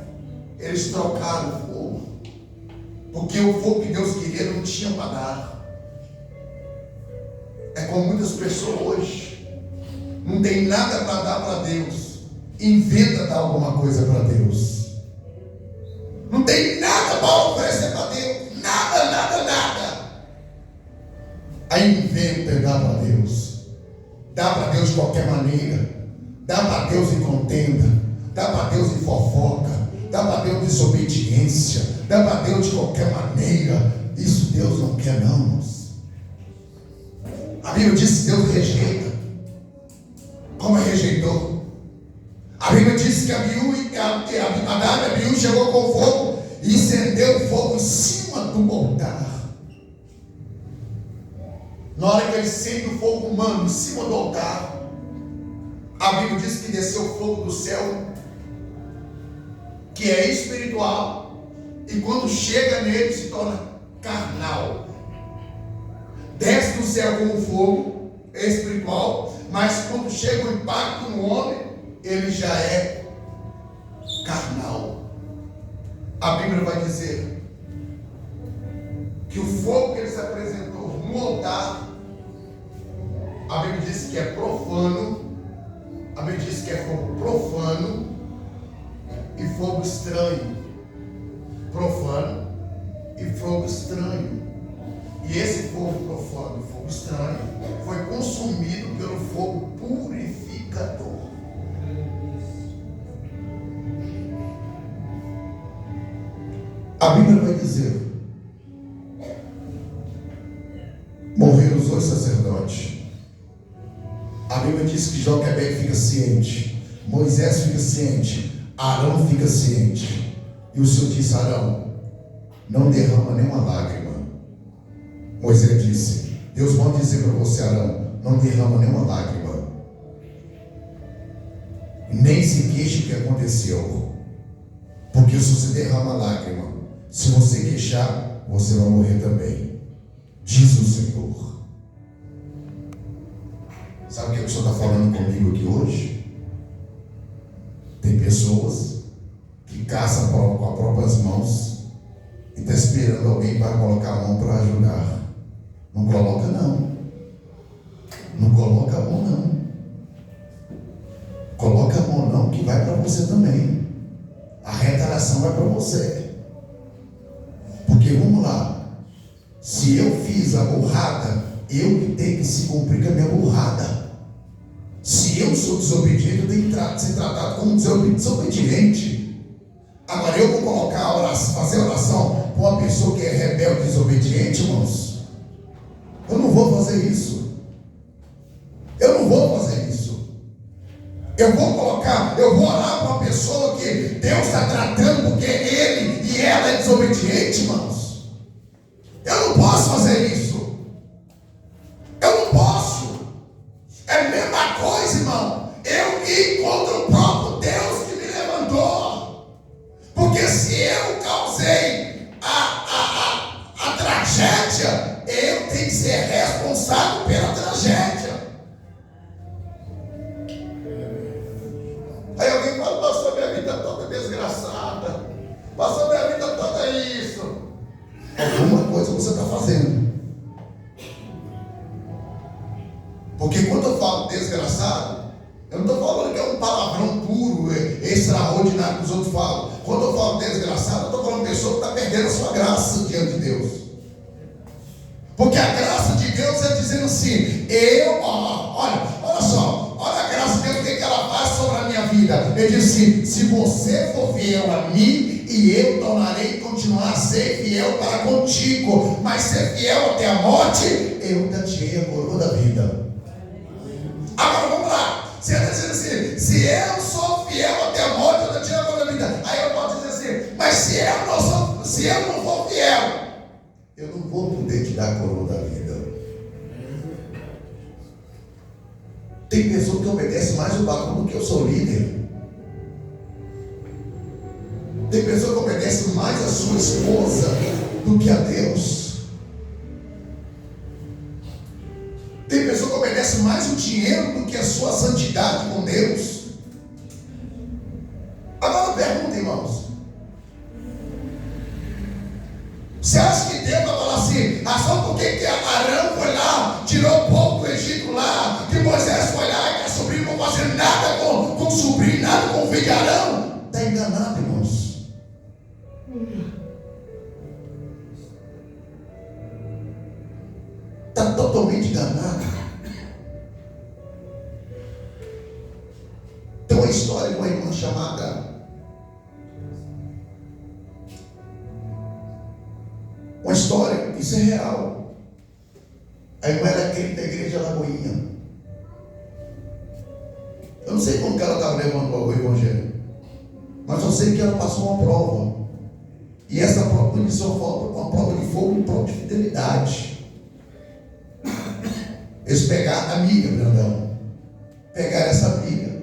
Eles trocaram o fogo. Porque o fogo que Deus queria não tinha para dar. É como muitas pessoas hoje. Não tem nada para dar para Deus. Inventa dar alguma coisa para Deus. Não tem nada para oferecer para Deus. Nada, nada, nada. Aí inventa e dá para Deus. Dá para Deus de qualquer maneira. Dá para Deus em contenda. Dá para Deus em fofoca. Dá para Deus em desobediência. Dá para Deus de qualquer maneira. Isso Deus não quer, não, irmãos. A Bíblia diz que Deus rejeita. Como é rejeitou? A Bíblia diz que Abiú e Abiú chegou com fogo e incendeu o fogo em cima do altar. Na hora que ele acende o fogo humano em cima do altar, a Bíblia diz que desceu o fogo do céu, que é espiritual, e quando chega nele se torna carnal. Desce do céu como fogo, é espiritual, mas quando chega o impacto no homem, ele já é carnal. A Bíblia vai dizer que o fogo que ele se apresentou no altar, a Bíblia diz que é profano. A Bíblia diz que é fogo profano e fogo estranho. Profano e fogo estranho. E esse fogo profano e fogo estranho foi consumido pelo fogo purificador. A Bíblia vai dizer: morreram os dois sacerdotes. A Bíblia diz que Joquebed fica ciente, Moisés fica ciente, Arão fica ciente. E o Senhor disse: Arão, não derrama nenhuma lágrima. Moisés disse: Deus pode dizer para você, Arão, não derrama nenhuma lágrima. Nem se queixe o que aconteceu. Porque se você derrama lágrima, se você queixar, você vai morrer também. Diz o Senhor. Sabe o que o Senhor está falando comigo aqui hoje? Tem pessoas que caçam com as próprias mãos e está esperando alguém para colocar a mão para ajudar. Não coloca não. Não coloca a mão não. Coloca a mão não, que vai para você também. A retaliação vai para você. Porque vamos lá, se eu fiz a burrada, eu que tenho que se cumprir com a minha burrada. Se eu sou desobediente, eu tenho que ser tratado como desobediente. Agora eu vou colocar a oração, fazer a oração para uma pessoa que é rebelde e desobediente, irmãos. Eu não vou fazer isso. Eu não vou fazer isso. Eu vou orar para uma pessoa que Deus está tratando porque ele e ela é desobediente, irmãos. Eu não posso fazer isso. Eu não posso. É a mesma coisa, irmão. Eu ir contra o próprio Deus que me levantou. Porque se eu causei a tragédia, eu tenho que ser responsável pela tragédia. Aí alguém fala: passou minha vida toda desgraçada, passou minha vida toda isso. Alguma coisa você está fazendo. Porque quando eu falo desgraçado, eu não estou falando que é um palavrão puro, extraordinário que os outros falam. Quando eu falo desgraçado, eu estou falando de pessoa que está perdendo a sua graça diante de Deus. Porque a graça de Deus é dizendo assim: olha só, olha a graça de Deus, o que ela faz sobre a minha vida. Ele diz assim: se você for fiel a mim, e eu tornarei continuar a ser fiel para contigo, mas ser fiel até a morte, eu te a coroa da vida. Agora vamos lá, você está dizendo assim: se eu sou fiel até a morte, eu te a coroa da vida. Aí eu posso dizer assim: mas se eu não for fiel, eu não vou poder te dar a coroa da vida. Tem pessoa que obedece mais o patrão do que eu sou líder. Tem pessoa que obedece mais a sua esposa do que a Deus. prevalece mais o dinheiro do que a sua santidade com Deus? Agora pergunta, irmãos. Você acha que Deus vai falar assim, só porque que Arão foi lá, tirou o povo do Egito lá, que Moisés foi lá e que a sobrinha não fazer nada com o sobrinho, nada com o filho de Arão? Está enganado, irmãos. Está totalmente enganado. Tem uma história de uma irmã chamada... Uma história, isso é real. A irmã era crente da igreja da Lagoinha. Eu não sei como que ela estava levando o evangelho, mas eu sei que ela passou uma prova. E essa prova não só uma prova de fogo, uma prova de fidelidade. Eles pegaram a amiga, Brandão. Pegaram essa amiga,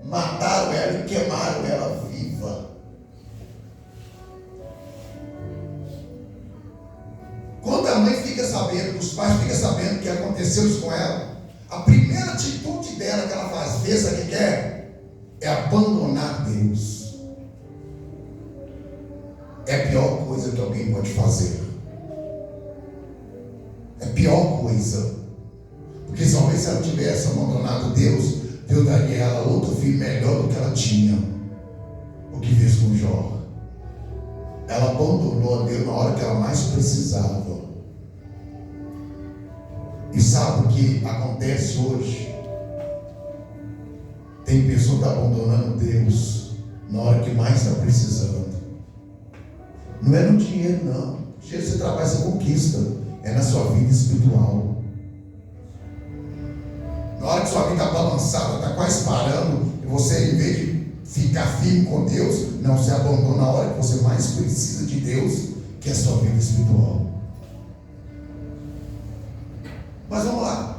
mataram ela e queimaram ela viva. Quando a mãe fica sabendo, os pais ficam sabendo o que aconteceu isso com ela, a primeira atitude dela que ela faz, vê o que quer, é abandonar Deus. É a pior coisa que alguém pode fazer. É a pior coisa. Porque talvez se ela tivesse abandonado Deus, Deus daria a ela outro filho melhor do que ela tinha. O que fez com Jó. Ela abandonou a Deus na hora que ela mais precisava. E sabe o que acontece hoje? Tem pessoa que está abandonando Deus na hora que mais está precisando. Não é no dinheiro, não. O dinheiro você trabalha, você conquista. É na sua vida espiritual. Na hora que sua vida está balançada, está quase parando, e você, em vez de ficar firme com Deus, não, você abandona a hora que você mais precisa de Deus, que é a sua vida espiritual. Mas vamos lá.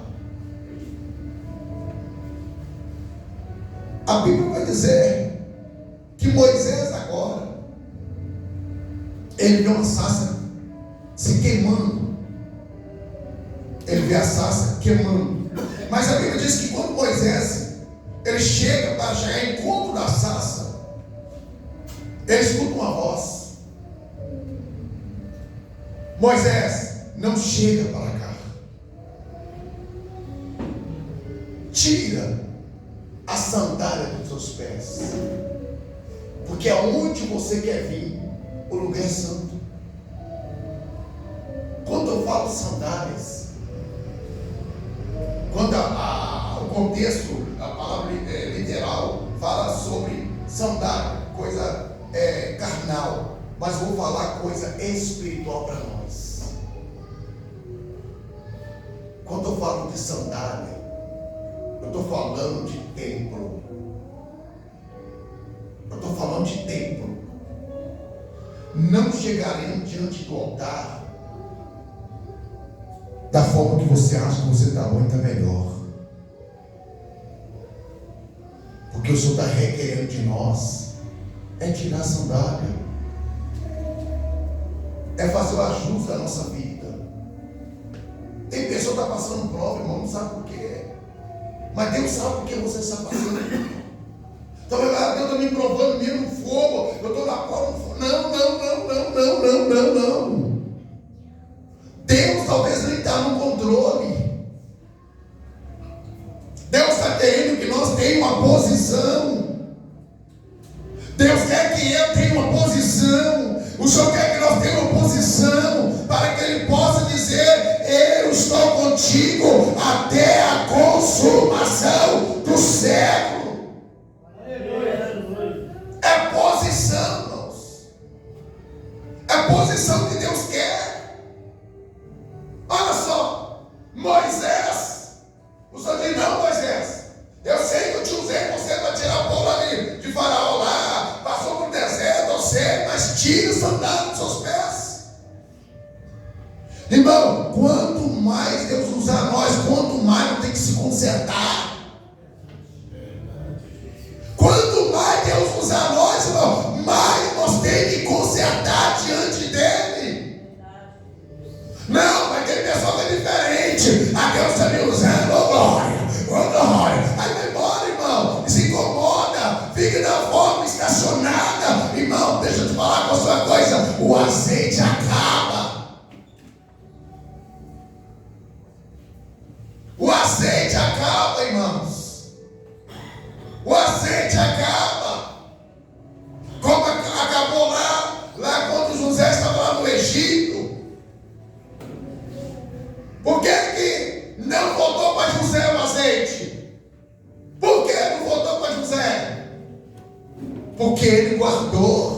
A Bíblia vai dizer que Moisés agora, ele vê uma sarça se queimando. Ele vê a sarça queimando. Mas a Bíblia diz que quando Moisés, ele chega para chegar em encontro da sarça, ele escuta uma voz: Moisés, não chega para cá. Tira a sandália dos seus pés, porque aonde você quer vir, o lugar é santo. Quando eu falo sandálias, quando o contexto, a palavra literal, fala sobre sandália, coisa carnal, mas vou falar coisa espiritual para nós. Quando eu falo de sandália, eu estou falando de templo. Eu estou falando de templo. Não chegaremos diante do altar da forma que você acha que você está bom e está melhor. Porque o Senhor está requerendo de nós é tirar a sandália, é fazer o ajuste da nossa vida. Tem pessoa que está passando prova, irmão, não sabe por quê. Mas Deus sabe por que você está passando. Então, Deus está me provando mesmo no fogo. Eu estou na prova no fogo. Não. Deus talvez nem está no controle. Deus está querendo que nós tenhamos uma posição. Deus quer que eu tenha uma posição. O Senhor quer que nós tenhamos uma posição para que Ele possa dizer: eu estou contigo até a consumação do século. É posição, irmãos. É posição que Deus quer. Olha só, Moisés, o Senhor diz: não, Moisés, eu sei que eu te usei você para tirar o povo ali de Faraó lá, passou por deserto, eu sei, mas tira a sandália dos seus pés. Irmão, quanto mais Deus usar nós, quanto mais não tem que se consertar. Quanto mais Deus usar nós, irmão, mais nós temos que consertar diante dele. Não, mas tem pessoa que é diferente. A Deus está me usando, oh glória. Não voltou para José o azeite. Por que não voltou para José? Porque ele guardou.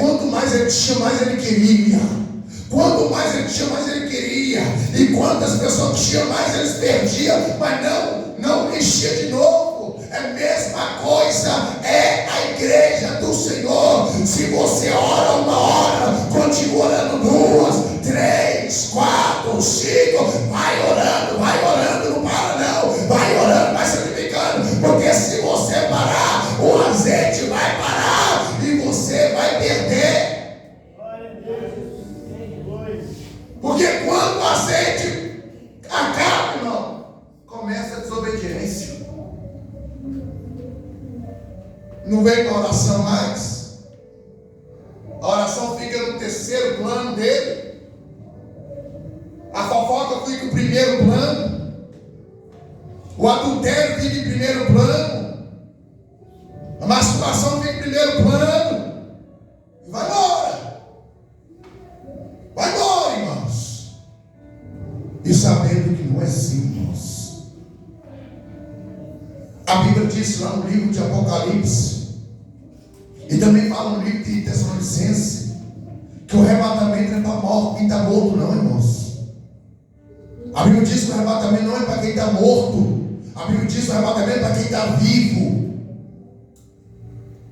Quanto mais ele tinha, mais ele queria. Quanto mais ele tinha, mais ele queria. E quantas pessoas que tinham, mais eles perdiam. Mas não enchia de novo. É a mesma coisa. É a igreja do Senhor. Se você ora uma hora, continua orando 2, 3, 4, 5. Vai orando, não para não. Vai orando, vai santificando. Porque se você parar, o azeite vai parar e você vai perder. Porque quando o azeite acaba, irmão, começa a desobediência. Não vem com a oração mais. A oração fica no terceiro plano dele. A fofoca fica em primeiro plano. O adultério fica em primeiro plano. A masturbação fica em primeiro plano. E vai embora. Vai embora, irmãos. E sabendo que não é assim, irmãos. A Bíblia diz lá no livro de Apocalipse, e também fala no livro de Tessalonicenses, que o arrebatamento é para quem está morto, não, irmãos. A Bíblia diz que o arrebatamento não é para quem está morto. A Bíblia diz que o arrebatamento é para quem está vivo.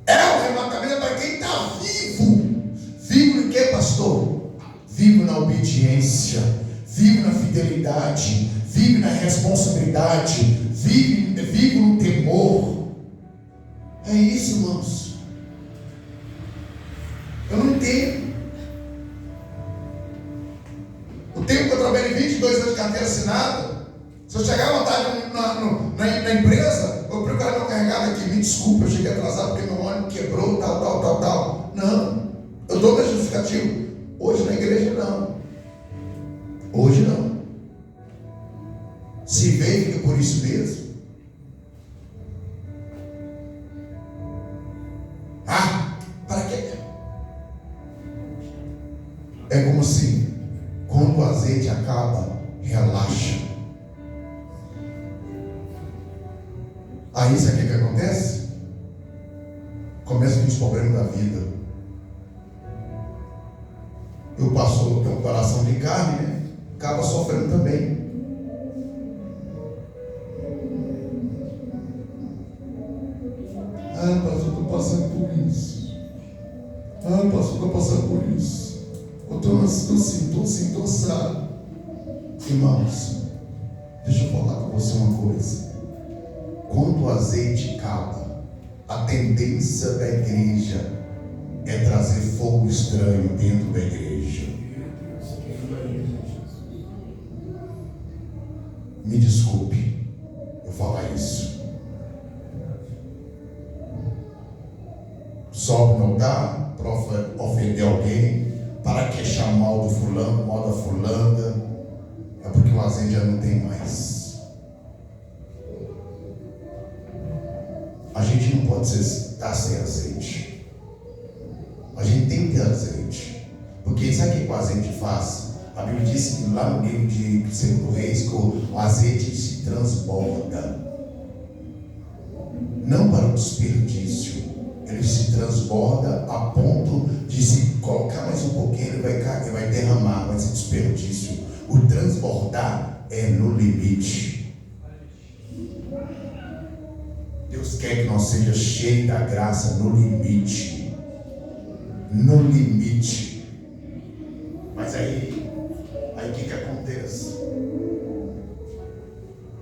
O arrebatamento é para quem está vivo. Vivo em quê, pastor? Vivo na obediência, vivo na fidelidade, vivo na responsabilidade, vivo no temor. É isso, irmãos. Eu não entendo. O tempo que eu trabalhei 22 anos de carteira assinada, se eu chegar à vontade na empresa, eu preparo meu carregado aqui, me desculpa, eu cheguei atrasado porque meu ônibus quebrou, tal. Não, eu dou meu justificativo. Hoje na igreja não. Hoje não. Se vê, fica por isso mesmo. Para quê? É como assim, quando o azeite acaba, relaxa. Aí sabe o que acontece? Começa os problemas da vida. O pastor tem um coração de carne, né? Acaba sofrendo também. Pastor, estou passando por isso. Pastor, estou passando por isso. Eu estou assim, assado. Irmãos, deixa eu falar com você uma coisa. Quando o azeite acaba, a tendência da igreja é trazer fogo estranho dentro da igreja. Me desculpe eu falar isso. Sobe no altar para ofender alguém, para queixar mal do fulano, mal da fulana. É porque o azeite já não tem mais. A gente não pode estar sem azeite. A gente tem que ter azeite. Porque sabe o que o azeite faz? A Bíblia diz que lá no livro de 2 Reis, que o azeite se transborda. Não para o desperdício. Ele se transborda a ponto de se colocar mais um pouquinho, ele vai derramar, vai ser desperdício. O transbordar é no limite. Deus quer que nós seja cheios da graça no limite. No limite. Mas aí o que acontece?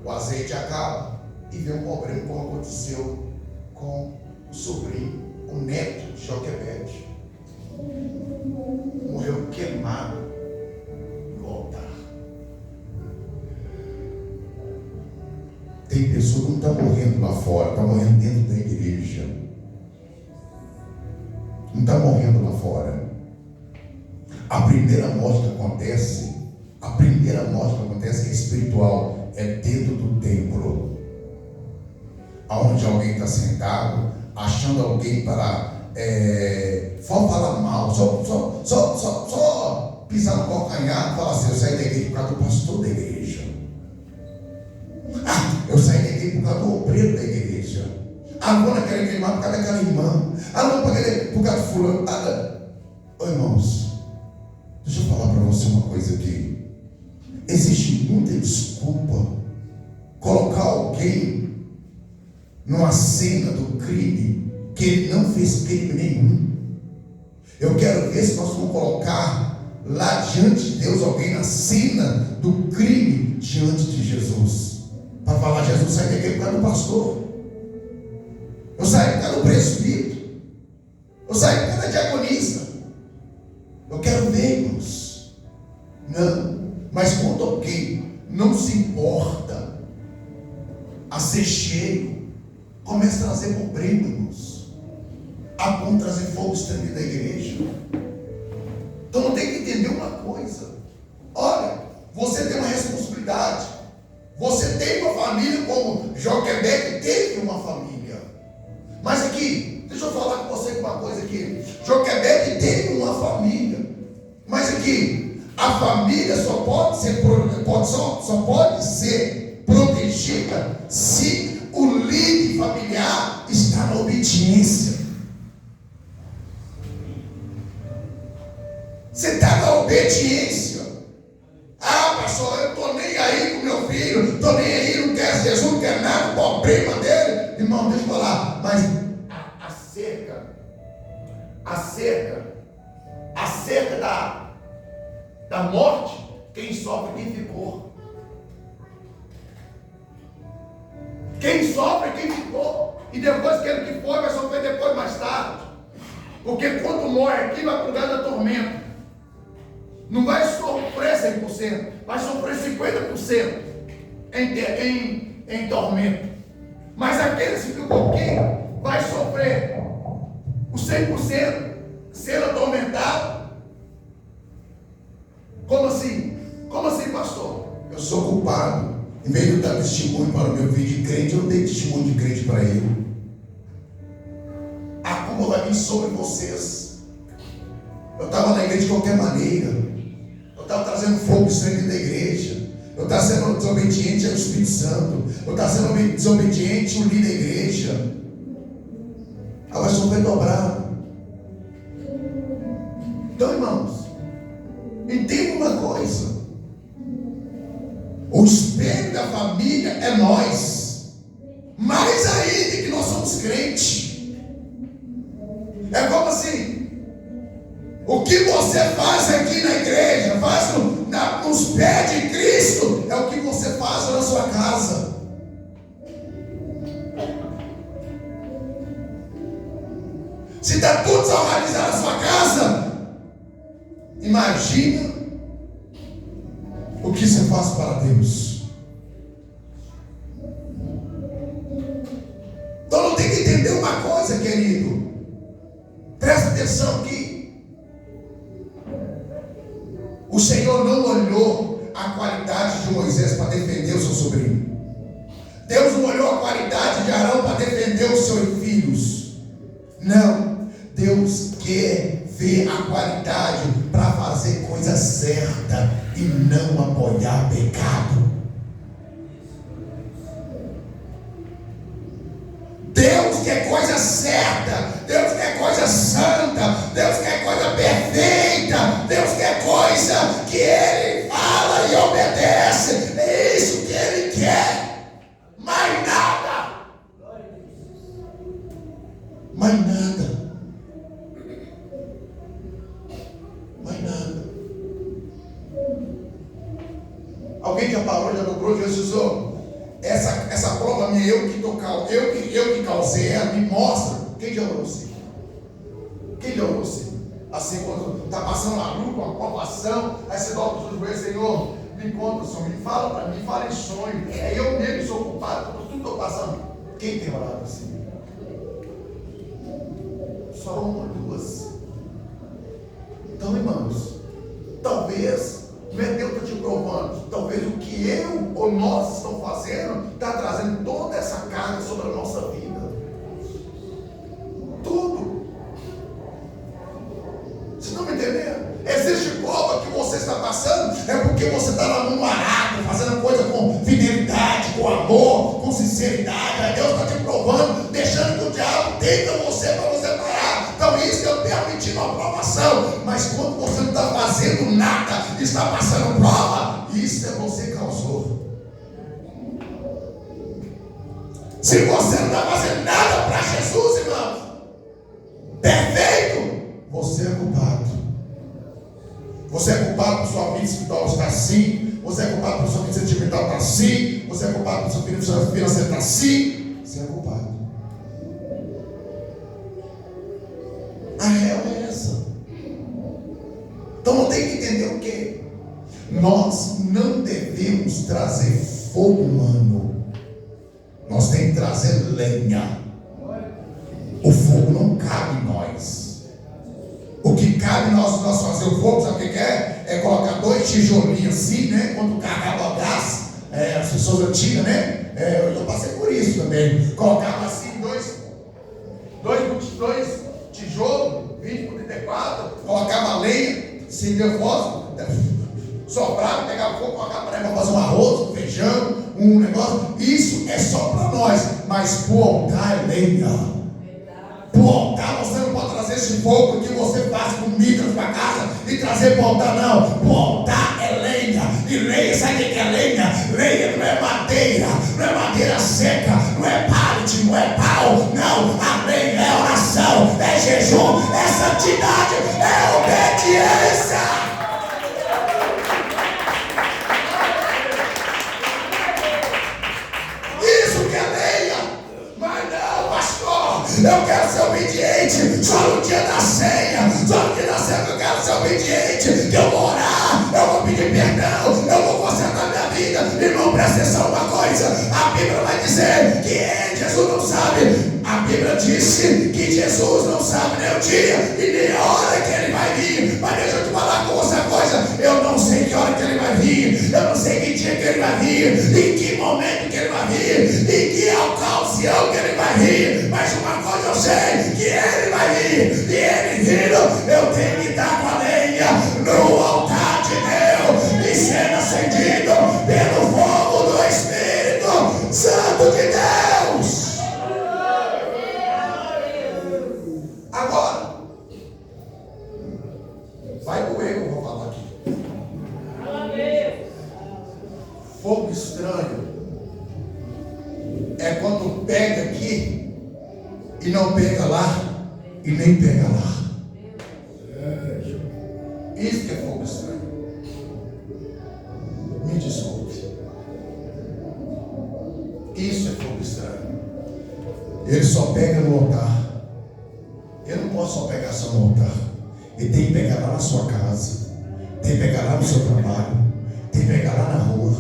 O azeite acaba e vem um problema como aconteceu com o sobrinho, o neto de Joquebede. Morreu queimado no altar. Tem pessoa que não está morrendo lá fora, está morrendo dentro da igreja. Não está morrendo lá fora. A primeira morte que acontece, que é espiritual, é dentro do templo. Onde alguém está sentado, achando alguém para só falar mal, só pisar no calcanhar, falar assim, eu saí da igreja por causa do pastor da igreja. obreiro da igreja. Ah, não vou naquela queimar por causa daquela irmã. Ah, não vou por causa do fulano. Ô, irmãos, deixa eu falar para você uma coisa aqui. Existe muita desculpa colocar alguém numa cena do crime que ele não fez crime nenhum. Eu quero ver se nós vamos colocar lá diante de Deus alguém na cena do crime diante de Jesus, para falar: Jesus, sai daqui por causa do pastor, eu saí por causa do presbítero, eu saí por causa da diaconista. Eu quero ver, irmãos. Não, mas quando alguém não se importa a ser cheio, começa a trazer problema, irmãos, a ponto de trazer fogo estranho da igreja. Então não tem que entender uma coisa. Olha, você tem uma responsabilidade. Você tem uma família, como Joquebede teve uma família. Mas aqui, deixa eu falar com você uma coisa aqui. Joquebede teve uma família. Mas aqui, a família só pode ser protegida se o líder familiar está na obediência. Você está na obediência. Ah, pastor, eu estou nem aí com meu filho, estou nem aí, não quero Jesus, não quero nada, o problema dele. Irmão, deixa eu falar, mas acerca da morte, quem sofre, quem ficou. Quem sofre, quem ficou. E depois que ele que foi, vai sofrer depois, mais tarde. Porque quando morre aqui, vai para o lugar da tormenta. Não vai sofrer 100%, vai sofrer 50% em tormento. Mas aquele que ficou aqui vai sofrer o 100%, sendo atormentado. Como assim? Como assim, pastor? Eu sou culpado. Em vez de eu dar testemunho para o meu filho de crente, eu dei testemunho de crente para ele. A culpa vai vir sobre vocês. Eu estava na igreja de qualquer maneira. Eu estava trazendo fogo estranho da igreja. Eu estava sendo desobediente ao Espírito Santo. Eu estava sendo desobediente ao líder da igreja. Agora só foi dobrado. Então, irmãos, entenda uma coisa: o espelho da família é nós. Mais ainda que nós somos crentes. É como assim: o que você faz aqui na igreja, faz nos pés de Cristo, é o que você faz na sua casa. Se está tudo desorganizado na sua casa, imagina o que você faz para Deus. Então não tem que entender uma coisa, querido. Presta atenção aqui. O Senhor não olhou a qualidade de Moisés para defender o seu sobrinho. Deus não olhou a qualidade de Arão para defender os seus filhos. Não. Deus quer ver a qualidade para fazer coisa certa e não apoiar pecado. Deus quer coisa certa, Deus quer coisa santa, Deus quer coisa perfeita, Deus quer coisa que Ele fala e obedece. É isso que Ele quer. Mais nada. Mais nada. Mais nada. Alguém já parou, já dobrou, já Jesus? Essa prova minha, eu que causei, ela me mostra. Quem já orou assim? Quem já orou assim? Assim, quando está passando uma luta, uma provação, aí você dobra os joelhos: Senhor, me conta, Senhor, me fala para mim, fala em sonho. É eu mesmo que sou culpado por tudo que estou passando. Quem tem orado assim? Só uma ou duas. Então, irmãos, talvez não é Deus que está te provando. Talvez o que eu ou nós estamos fazendo está trazendo toda essa carga sobre a nossa vida. Tudo. Vocês estão me entendendo? Existe prova que você está passando, é porque você está lá no arado, fazendo coisa com fidelidade, com amor, com sinceridade. Aí Deus está passando prova, isso é você que causou. Se você não está fazendo nada para Jesus, irmãos, perfeito, você é culpado. Você é culpado por sua vida espiritual estar assim. Você é culpado por sua vida sentimental estar assim. Você é culpado por sua vida financeira estar assim. Você é culpado. A real é essa. Então eu tenho que entender o quê? Nós não devemos trazer fogo humano. Nós temos que trazer lenha. O fogo não cabe em nós. O que cabe nós fazer o fogo, sabe o que é? É colocar 2 tijolinhos assim, né? Quando acaba o gás, as pessoas antigas, né? Eu passei por isso também. Colocava assim 2 tijolos, 20 por 34, colocava lenha, acendia fósforo, soprava, pegava fogo, colocava para fazer um arroz, um feijão, um negócio. Isso é só para nós, mas pro altar é lenha. Para o altar você não pode trazer esse fogo que você faz comida na sua casa e trazer para o altar, não. Para o altar é lenha. E lenha, sabe o que é lenha? Lenha não é madeira seca, não é pallet, não é pau. Não, a lenha é oração, é jejum, é santidade, é obediência. Isso que é lenha. Mas não, pastor, eu quero ser obediente só no dia da ceia. Só no dia da ceia eu quero ser obediente. Que eu vou orar, eu vou pedir perdão, eu vou consertar minha vida. Irmão, presta atenção uma coisa. A Bíblia vai dizer que Jesus não sabe. A Bíblia disse que Jesus não sabe nem o dia e nem a hora que ele vai vir. Mas deixa eu te falar com você uma coisa. Eu não sei que hora que ele vai vir. Eu não sei que dia que ele vai vir. Em que momento que ele vai vir. Em que ocasião que ele vai vir. Mas uma coisa eu sei, que ele vai vir. E ele vindo, eu tenho que estar com a lenha no altar de Deus. E sendo acendido pelo fogo do Espírito Santo de Deus. Agora, vai doer que eu vou falar aqui. Fogo estranho é quando pega aqui e não pega lá e nem pega lá. Isso que é fogo estranho. Me desculpe. Isso é fogo estranho. Ele só pega no altar. Eu não posso só pegar só no altar. Ele tem que pegar lá na sua casa. Tem que pegar lá no seu trabalho. Tem que pegar lá na rua.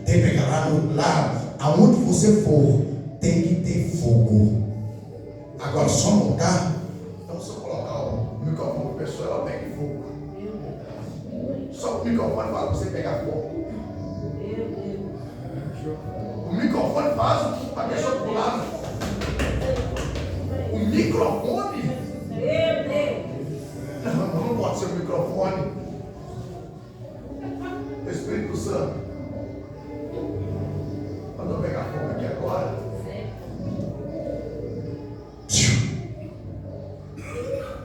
Tem que pegar lá aonde você for. Tem que ter fogo. Agora só no altar. Então se eu colocar o microfone para a pessoa, ela pega fogo. Só o microfone faz você pegar fogo. O microfone faz a pessoa pular. O microfone? Não pode ser o microfone. O Espírito Santo mandou pegar fogo aqui agora.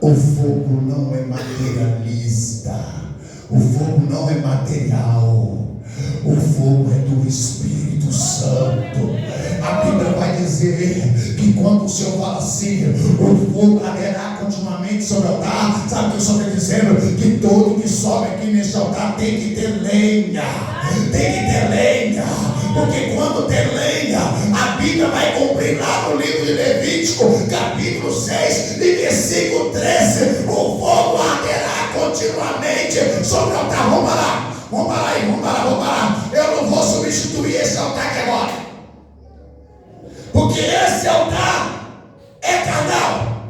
O fogo não é materialista. O fogo não é material. O fogo é do Espírito Santo. A Bíblia vai dizer que quando o Senhor fala assim, o fogo arderá continuamente sobre o altar. Sabe o que o Senhor está dizendo? Que todo que sobe aqui nesse altar tem que ter lenha. Tem que ter lenha. Porque quando tem lenha, a Bíblia vai cumprir lá no livro de Levítico, capítulo 6 e versículo 13. O fogo arderá continuamente sobre o altar. Vamos lá. Vamos parar. Eu não vou substituir esse altar aqui agora. Porque esse altar é carnal.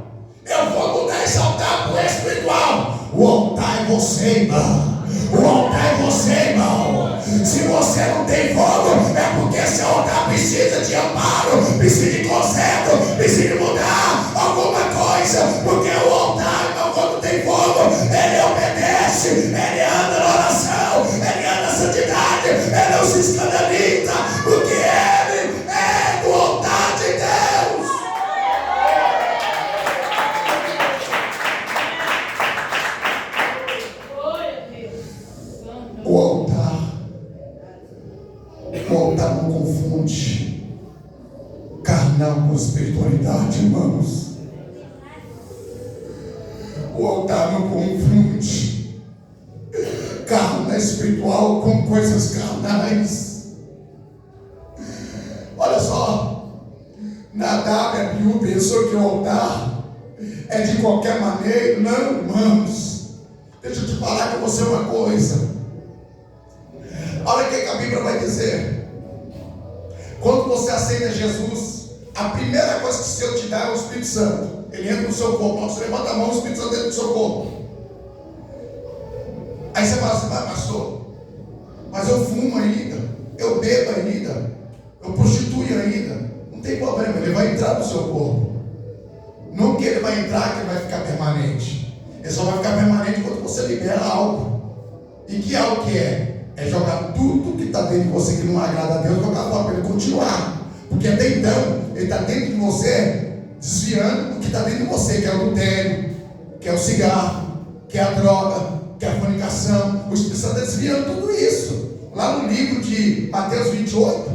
Eu vou mudar esse altar para o espiritual. O altar é você, irmão. O altar é você, irmão. Se você não tem fogo, é porque esse altar precisa de amparo, precisa de conserto, precisa de mudar alguma coisa. Porque o altar, irmão, quando tem fogo, ele obedece, ele anda na oração, ele anda na santidade, ele não se escandaliza, porque ele é do altar de Deus. altar não confunde carnal com espiritualidade, irmãos. O altar não confunde carne espiritual com coisas carnais. Olha só, Nadab e Abiú pensou que o altar é de qualquer maneira. Não, irmãos, deixa eu te falar com você uma coisa. Olha o que a Bíblia vai dizer. Quando você aceita Jesus, a primeira coisa que o Senhor te dá é o Espírito Santo. Ele entra no seu corpo. Você levanta a mão, o Espírito Santo entra no seu corpo. Aí você fala assim: mas pastor, mas eu fumo ainda, eu bebo ainda, eu prostituo ainda. Não tem problema, ele vai entrar no seu corpo. Não que ele vai entrar que ele vai ficar permanente. Ele só vai ficar permanente quando você libera algo. E que algo que é? É jogar tudo que está dentro de você que não agrada a Deus, jogar fora para ele continuar. Porque até então, ele está dentro de você, desviando o que está dentro de você, que é o adultério, que é o cigarro, que é a droga, que é a fornicação. O Espírito Santo está desviando tudo isso. Lá no livro de Mateus 28,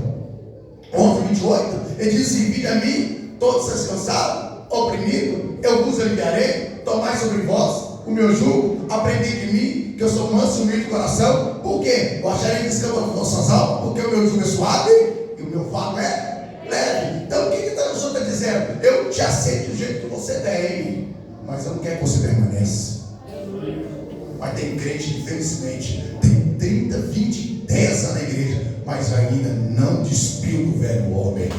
11, 28, ele diz assim: vinde a mim, todos vocês cansados, oprimidos, eu vos aliviarei, tomai sobre vós o meu jugo, aprendi de mim, que eu sou manso e humilde de coração. Por quê? Eu acharei descanso para vossas almas, porque o meu jugo é suave e o meu fardo é leve. Então o que o Senhor está dizendo? Eu te aceito do jeito que você tem, mas eu não quero que você permaneça. Mas tem crente, infelizmente, tem 30, 20, 10 anos na igreja, mas ainda não despiu do velho homem.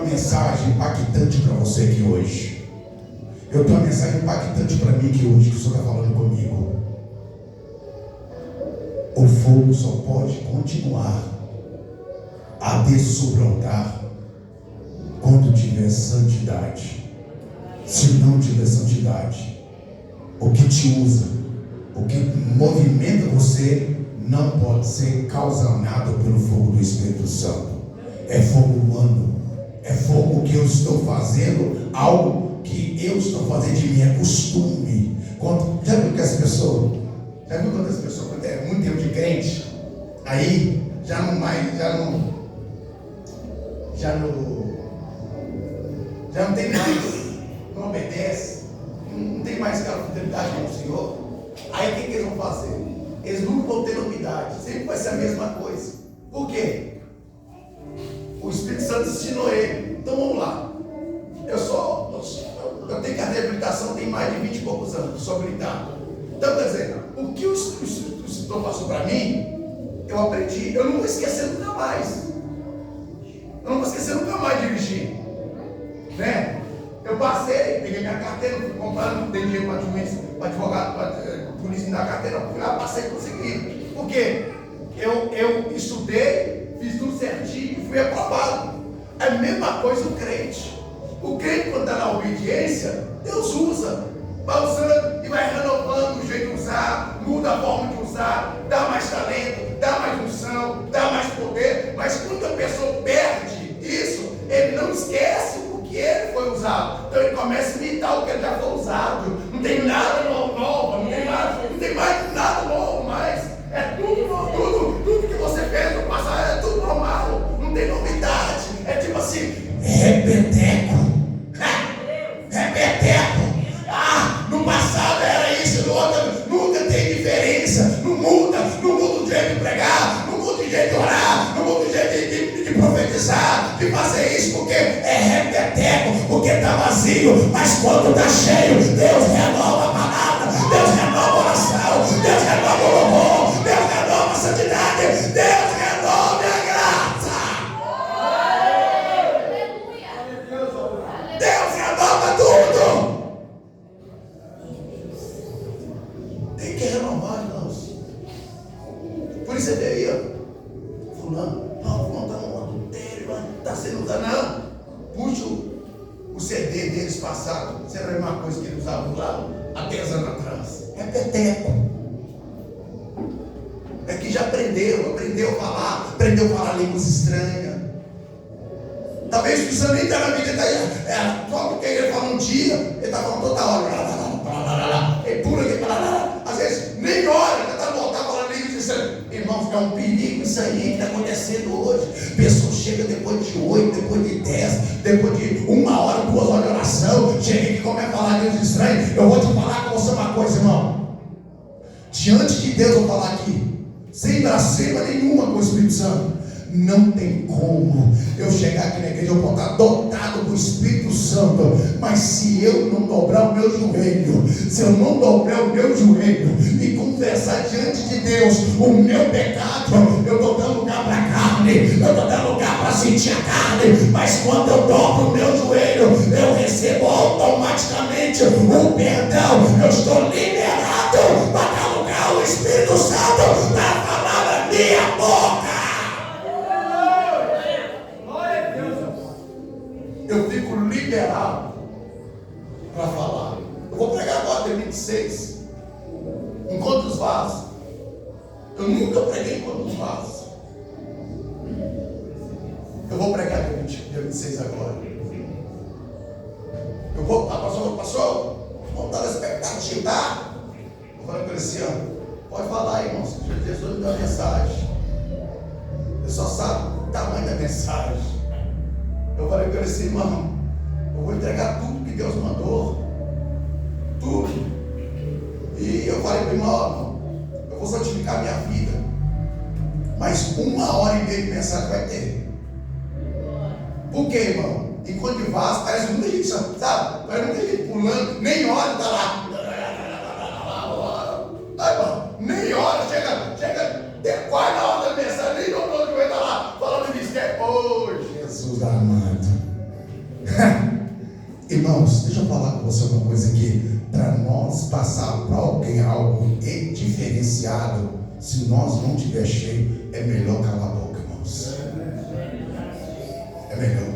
Mensagem impactante para você aqui hoje. Eu tenho uma mensagem impactante para mim aqui hoje, que o Senhor está falando comigo. O fogo só pode continuar a arder sobre o altar quando tiver santidade. Se não tiver santidade, o que te usa, o que movimenta você, não pode ser causado pelo fogo do Espírito Santo. É fogo humano. É fogo que eu estou fazendo, algo que eu estou fazendo de mim, é costume. Já viu que as pessoas, quando é muito tempo de crente, aí já não tem mais, não obedece, não tem mais aquela fidelidade com o Senhor. Aí o que eles vão fazer? Eles nunca vão ter novidade, sempre vai ser a mesma coisa. Por quê? O Espírito Santo ensinou ele. Então vamos lá. Eu tenho carteira de habilitação, tem mais de 20 e poucos anos, sou habilitado. Então quer dizer, o que o Espírito passou para mim, eu aprendi, eu não vou esquecer nunca mais. Eu não vou esquecer nunca mais de dirigir. Né? Eu passei, peguei minha carteira, fui comprar, não dei dinheiro para advogado, para polícia me dar a carteira, fui lá, passei e consegui. Por quê? Eu estudei, fiz tudo certinho e fui aprovado. É a mesma coisa o crente. O crente, quando está na obediência, Deus usa, vai usando e vai renovando o jeito de usar, muda a forma de usar, dá mais talento, dá mais unção, dá mais poder. Mas quando a pessoa perde isso, ele não esquece o que ele foi usado. Então ele começa a imitar o que ele já foi usado. Não tem nada novo, não tem mais nada novo mais. É tudo novo, tudo que você fez no passado é tudo normal, não tem novidade. É tipo assim, repeteco. No passado era isso, no outro, nunca tem diferença. Não muda o jeito de pregar, não muda o jeito de orar, não muda o jeito de profetizar, de fazer isso, porque é repeteco, porque está vazio. Mas quando está cheio, Deus renova a palavra, Deus renova a oração, Deus renova o louvor, Deus renova a santidade, Deus renova a graça. Deus renova tudo. Tem que renovar, irmãos. Por isso você veio, fulano está no adultério, está sendo usado. Não, puxa o CD deles passado. Será a mesma coisa que eles usavam lá há 10 anos atrás. É peteco. É que já aprendeu a falar línguas estranhas. Talvez o Espírito nem está na vida, só porque ele fala um dia, ele está falando toda hora. estranho. Eu vou te falar com você uma coisa, irmão. Diante de Deus, eu vou falar aqui, sem blasfêmia nenhuma com o Espírito Santo. Não tem como eu chegar aqui na igreja, eu vou estar dotado do Espírito Santo, mas se eu não dobrar o meu joelho, se eu não dobrar o meu joelho e confessar diante de Deus o meu pecado, eu estou dando lugar para a carne, eu estou dando lugar para sentir a carne, mas quando eu dobro o meu joelho, eu recebo automaticamente o perdão, eu estou liberado para dar lugar ao Espírito Santo para falar na minha boca. Eu fico liberado para falar. Eu vou pregar agora dia 26, enquanto os vasos. Eu nunca preguei enquanto os vasos. Eu vou pregar dia 26 agora. Eu vou, pastor, vamos dar expectativa, tá? Eu falei para ele assim, pode falar, irmãos. Jesus me deu a mensagem. Ele só sabe o tamanho da mensagem. Eu falei para ele assim, irmão, eu vou entregar tudo que Deus mandou, tudo. E eu falei para ele, irmão, eu vou santificar minha vida, mas 1h30 de mensagem vai ter. Por quê, irmão? Enquanto de vaso, parece muita gente, sabe? Parece muita gente pulando, nem olha, tá lá. Aí, irmão, nem olha, chega quase na hora da mensagem, nem dobrou de joelho, tá lá, falando de esquerda. Jesus amado. Irmãos, deixa eu falar com você uma coisa aqui. Para nós passar para alguém algo diferenciado, se nós não tiver cheio, é melhor calar a boca, irmãos. É melhor.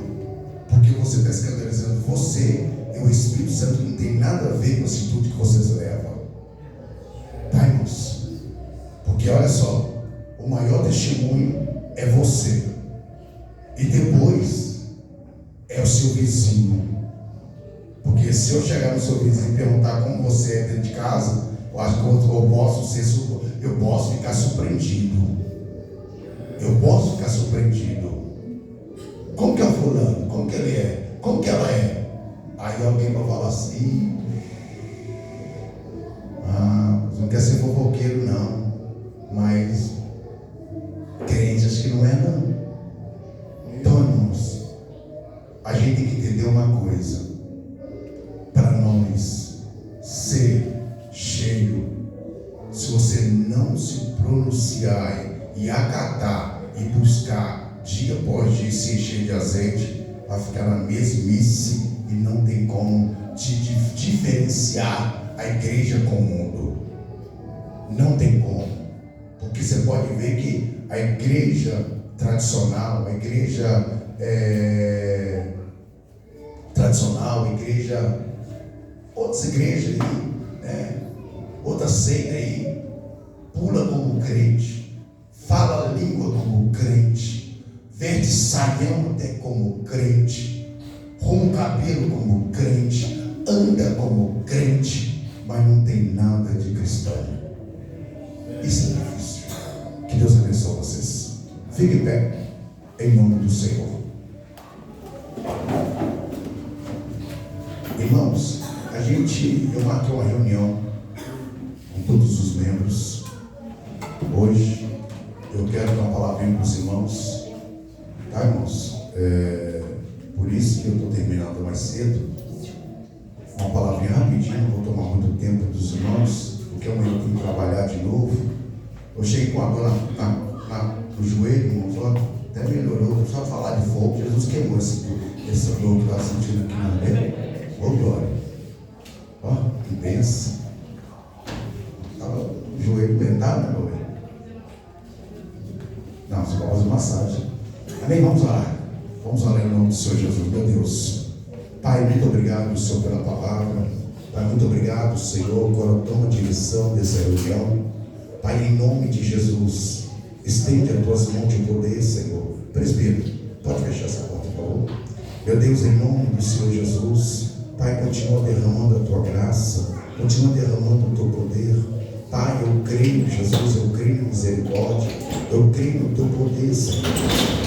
Porque você está escandalizando você e o Espírito Santo não tem nada a ver com a atitude que vocês levam. Tá, irmãos? Porque olha só, o maior testemunho é você. E depois é o seu vizinho. Porque se eu chegar no seu vizinho e perguntar como você é dentro de casa, eu acho que eu posso ficar surpreendido. Eu posso ficar surpreendido. Como que é o fulano? Como que ele é? Como que ela é? Aí alguém vai falar assim, você não quer ser fofoqueiro não, mas crente acho que não é não. Então, irmãos, a gente tem que entender uma coisa. Para nós ser cheio, se você não se pronunciar e acatar e buscar dia após dia se encher de azeite, vai ficar na mesmice e não tem como te diferenciar a igreja com o mundo. Não tem como. Porque você pode ver que a igreja tradicional, a igreja outras igrejas aí, né? Outra seita aí, pula como crente, fala a língua como crente, veste saião até como crente, arruma o cabelo como crente, anda como crente, mas não tem nada de cristão. Isso é difícil. Que Deus abençoe vocês. Fique em pé, em nome do Senhor. Irmãos, eu marquei uma reunião com todos os membros. Hoje eu quero dar uma palavrinha para os irmãos, tá, irmãos? Por isso que eu estou terminando mais cedo. Uma palavrinha rapidinho, não vou tomar muito tempo dos irmãos, porque amanhã eu tenho que trabalhar de novo. Eu cheguei com a dor no joelho, irmãos, até melhorou, só falar de fogo. Jesus queimou essa dor que estava sentindo aqui no meio. Ô glória, ó, que benção. Estava o joelho bendado, né, meu velho? Não, você vai fazer massagem. Amém? Vamos orar em nome do Senhor Jesus, meu Deus. Pai, muito obrigado, Senhor, pela palavra. Pai, muito obrigado, Senhor, agora toma a direção dessa reunião. Pai, em nome de Jesus, estende as tuas mãos de poder, Senhor. Presbítero, pode fechar essa porta, por favor. Meu Deus, em nome do Senhor Jesus, Pai, continua derramando a tua graça, continua derramando o teu poder. Pai, eu creio, Jesus, eu creio em misericórdia, eu creio no teu poder, Senhor.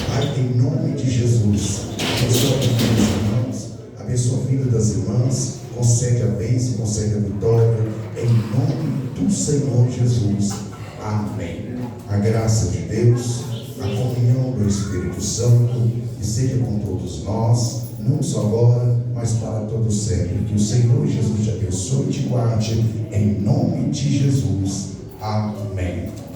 Pai, em nome de Jesus, abençoa a vida dos irmãos, abençoa a vida das irmãs, concede concede a bênção, concede a vitória, em nome do Senhor Jesus. Amém. A graça de Deus, a comunhão do Espírito Santo, e seja com todos nós, não só agora, mas para todo sempre. Que o Senhor Jesus te abençoe e te guarde, em nome de Jesus. Amém.